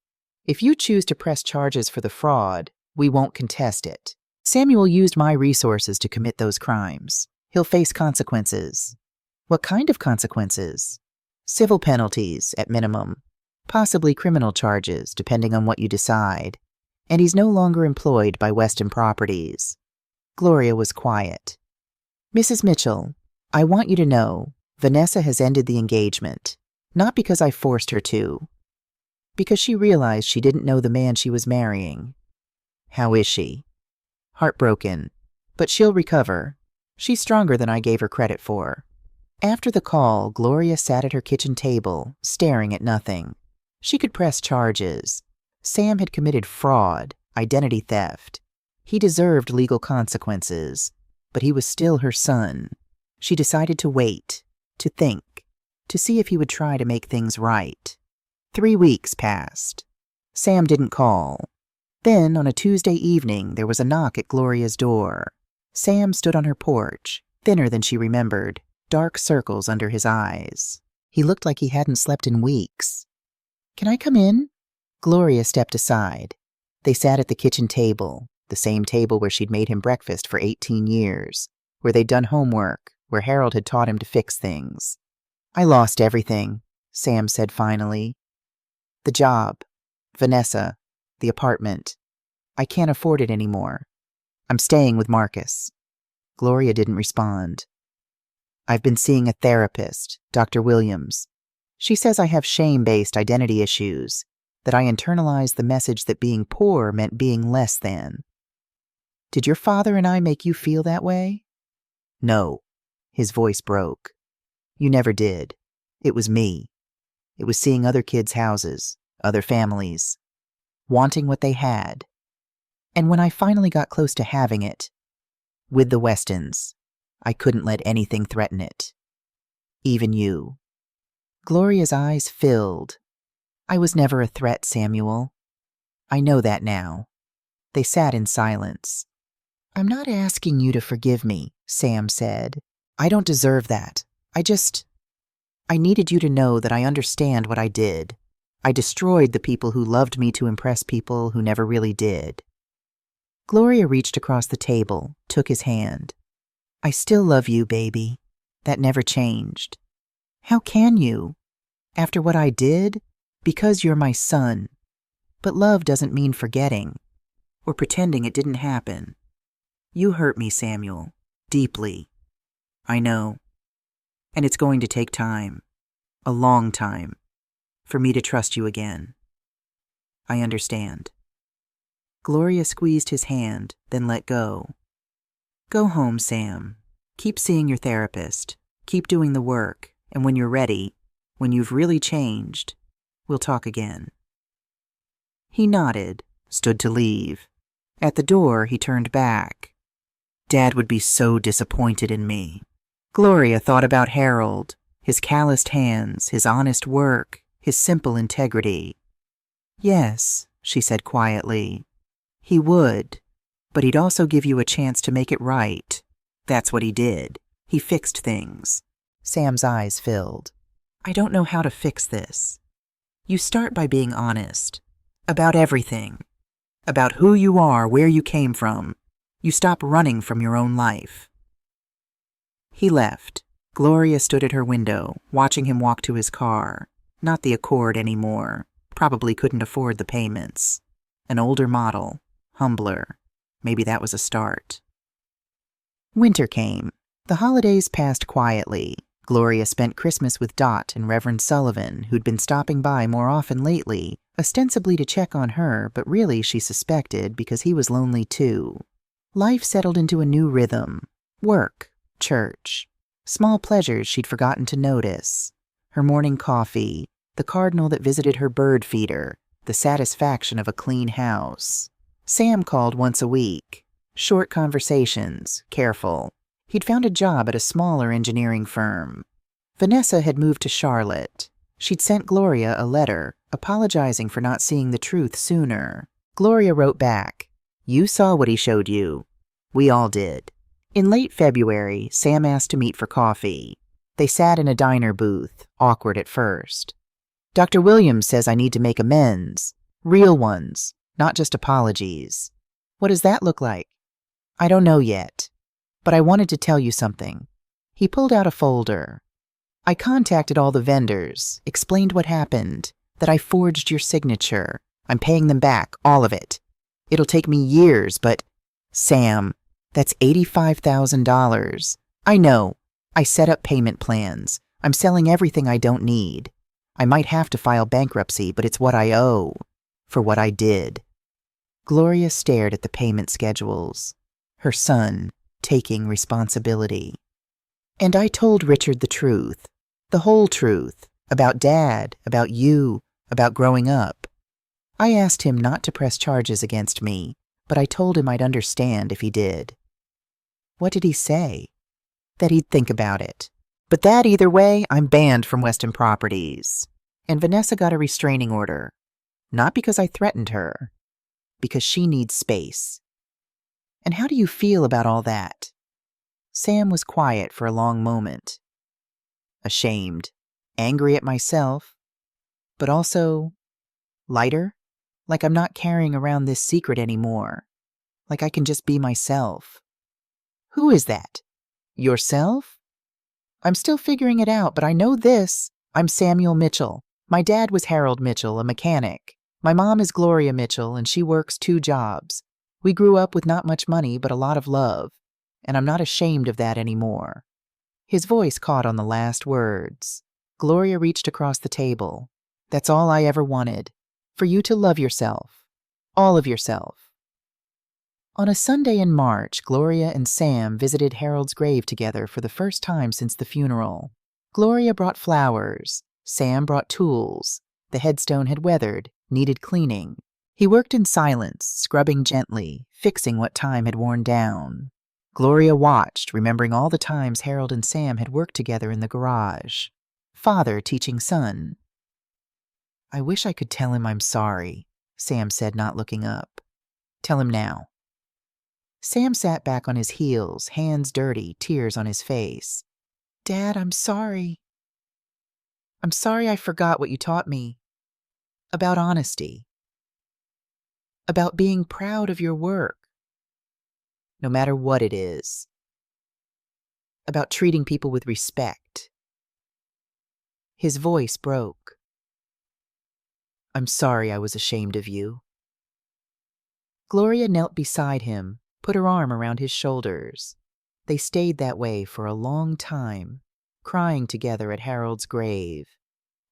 Speaker 1: If you choose to press charges for the fraud, we won't contest it. Samuel used my resources to commit those crimes. He'll face consequences." "What kind of consequences?" "Civil penalties, at minimum. Possibly criminal charges, depending on what you decide. And he's no longer employed by Weston Properties." Gloria was quiet. "Mrs. Mitchell, I want you to know, Vanessa has ended the engagement. Not because I forced her to. Because she realized she didn't know the man she was marrying." "How is she?" "Heartbroken. But she'll recover. She's stronger than I gave her credit for." After the call, Gloria sat at her kitchen table, staring at nothing. She could press charges. Sam had committed fraud, identity theft. He deserved legal consequences, but he was still her son. She decided to wait, to think, to see if he would try to make things right. 3 weeks passed. Sam didn't call. Then, on a Tuesday evening, there was a knock at Gloria's door. Sam stood on her porch, thinner than she remembered, dark circles under his eyes. He looked like he hadn't slept in weeks. "Can I come in?" Gloria stepped aside. They sat at the kitchen table, the same table where she'd made him breakfast for 18 years, where they'd done homework, where Harold had taught him to fix things. "I lost everything," Sam said finally. "The job, Vanessa, the apartment. I can't afford it anymore. I'm staying with Marcus." Gloria didn't respond. "I've been seeing a therapist, Dr. Williams. She says I have shame-based identity issues, that I internalized the message that being poor meant being less than." "Did your father and I make you feel that way?" "No." His voice broke. "You never did. It was me. It was seeing other kids' houses, other families, wanting what they had. And when I finally got close to having it, with the Westons, I couldn't let anything threaten it. Even you." Gloria's eyes filled. "I was never a threat, Samuel. I know that now." They sat in silence. "I'm not asking you to forgive me," Sam said. "I don't deserve that. I needed you to know that I understand what I did. I destroyed the people who loved me to impress people who never really did." Gloria reached across the table, took his hand. "I still love you, baby. That never changed." "How can you? After what I did? Because you're my son. But love doesn't mean forgetting, or pretending it didn't happen. You hurt me, Samuel, deeply. I know. And it's going to take time, a long time, for me to trust you again. I understand." Gloria squeezed his hand, then let go. "Go home, Sam. Keep seeing your therapist. Keep doing the work. And when you're ready, when you've really changed, we'll talk again." He nodded, stood to leave. At the door, he turned back. "Dad would be so disappointed in me." Gloria thought about Harold, his calloused hands, his honest work, his simple integrity. "Yes," she said quietly, "he would, but he'd also give you a chance to make it right. That's what he did. He fixed things. Sam's eyes filled. I don't know how to fix this. You start by being honest. About everything. About who you are, where you came from. You stop running from your own life. He left. Gloria stood at her window, watching him walk to his car. Not the Accord anymore. Probably couldn't afford the payments. An older model. Humbler. Maybe that was a start. Winter came. The holidays passed quietly. Gloria spent Christmas with Dot and Reverend Sullivan, who'd been stopping by more often lately, ostensibly to check on her, but really, she suspected, because he was lonely too. Life settled into a new rhythm. Work. Church. Small pleasures she'd forgotten to notice. Her morning coffee. The cardinal that visited her bird feeder. The satisfaction of a clean house. Sam called once a week. Short conversations. Careful. He'd found a job at a smaller engineering firm. Vanessa had moved to Charlotte. She'd sent Gloria a letter, apologizing for not seeing the truth sooner. Gloria wrote back, "You saw what he showed you. We all did." In late February, Sam asked to meet for coffee. They sat in a diner booth, awkward at first. "Dr. Williams says I need to make amends. Real ones, not just apologies." "What does that look like?" "I don't know yet. But I wanted to tell you something." He pulled out a folder. "I contacted all the vendors, explained what happened, that I forged your signature. I'm paying them back, all of it. It'll take me years, but—" "Sam, that's $85,000. I know. I set up payment plans. I'm selling everything I don't need. I might have to file bankruptcy, but it's what I owe. For what I did." Gloria stared at the payment schedules. Her son, taking responsibility. "And I told Richard the truth. The whole truth. About Dad, about you, about growing up. I asked him not to press charges against me, but I told him I'd understand if he did." "What did he say?" "That he'd think about it. But that either way, I'm banned from Weston Properties. And Vanessa got a restraining order. Not because I threatened her. Because she needs space." "And how do you feel about all that?" Sam was quiet for a long moment. "Ashamed. Angry at myself. But also lighter. Like I'm not carrying around this secret anymore. Like I can just be myself." "Who is that?" "Yourself?" "I'm still figuring it out, but I know this. I'm Samuel Mitchell. My dad was Harold Mitchell, a mechanic. My mom is Gloria Mitchell, and she works 2 jobs. We grew up with not much money, but a lot of love. And I'm not ashamed of that anymore." His voice caught on the last words. Gloria reached across the table. "That's all I ever wanted. For you to love yourself. All of yourself." On a Sunday in March, Gloria and Sam visited Harold's grave together for the first time since the funeral. Gloria brought flowers. Sam brought tools. The headstone had weathered, needed cleaning. He worked in silence, scrubbing gently, fixing what time had worn down. Gloria watched, remembering all the times Harold and Sam had worked together in the garage. Father teaching son. "I wish I could tell him I'm sorry," Sam said, not looking up. "Tell him now." Sam sat back on his heels, hands dirty, tears on his face. "Dad, I'm sorry. I'm sorry I forgot what you taught me. About honesty. About being proud of your work. No matter what it is. About treating people with respect." His voice broke. "I'm sorry I was ashamed of you." Gloria knelt beside him, put her arm around his shoulders. They stayed that way for a long time, crying together at Harold's grave.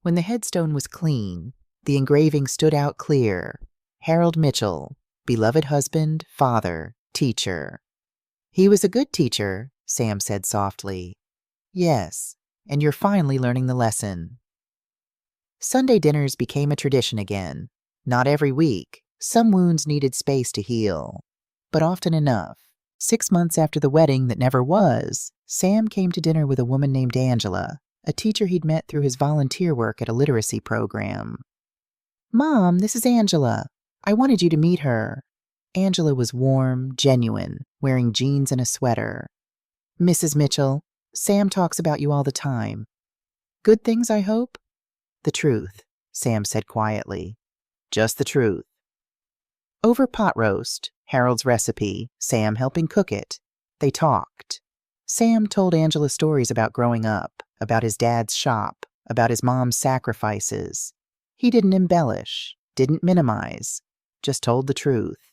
Speaker 1: When the headstone was clean, the engraving stood out clear. Harold Mitchell, beloved husband, father, teacher. "He was a good teacher," Sam said softly. "Yes, and you're finally learning the lesson." Sunday dinners became a tradition again. Not every week. Some wounds needed space to heal. But often enough. 6 months after the wedding that never was, Sam came to dinner with a woman named Angela, a teacher he'd met through his volunteer work at a literacy program. "Mom, this is Angela. I wanted you to meet her." Angela was warm, genuine, wearing jeans and a sweater. "Mrs. Mitchell, Sam talks about you all the time. Good things, I hope? The truth, Sam said quietly. Just the truth. Over pot roast, Harold's recipe, Sam helping cook it, they talked. Sam told Angela stories about growing up, about his dad's shop, about his mom's sacrifices. He didn't embellish, didn't minimize, just told the truth.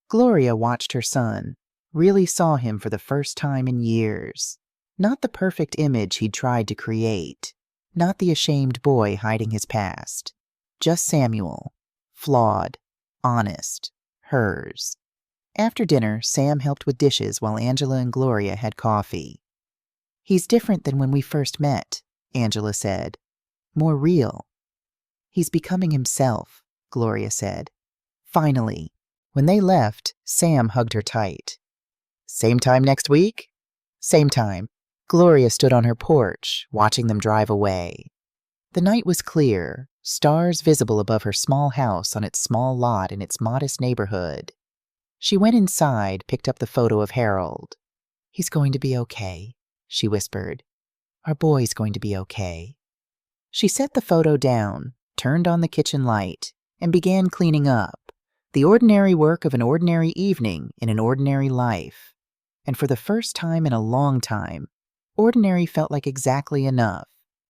Speaker 1: Gloria watched her son, really saw him for the first time in years. Not the perfect image he'd tried to create, not the ashamed boy hiding his past. Just Samuel, flawed, honest, hers. After dinner, Sam helped with dishes while Angela and Gloria had coffee. He's different than when we first met, Angela said. More real. He's becoming himself, Gloria said. Finally. When they left, Sam hugged her tight. Same time next week? Same time. Gloria stood on her porch, watching them drive away. The night was clear, stars visible above her small house on its small lot in its modest neighborhood. She went inside, picked up the photo of Harold. He's going to be okay, she whispered. Our boy's going to be okay. She set the photo down, turned on the kitchen light, and began cleaning up. The ordinary work of an ordinary evening in an ordinary life. And for the first time in a long time, ordinary felt like exactly enough.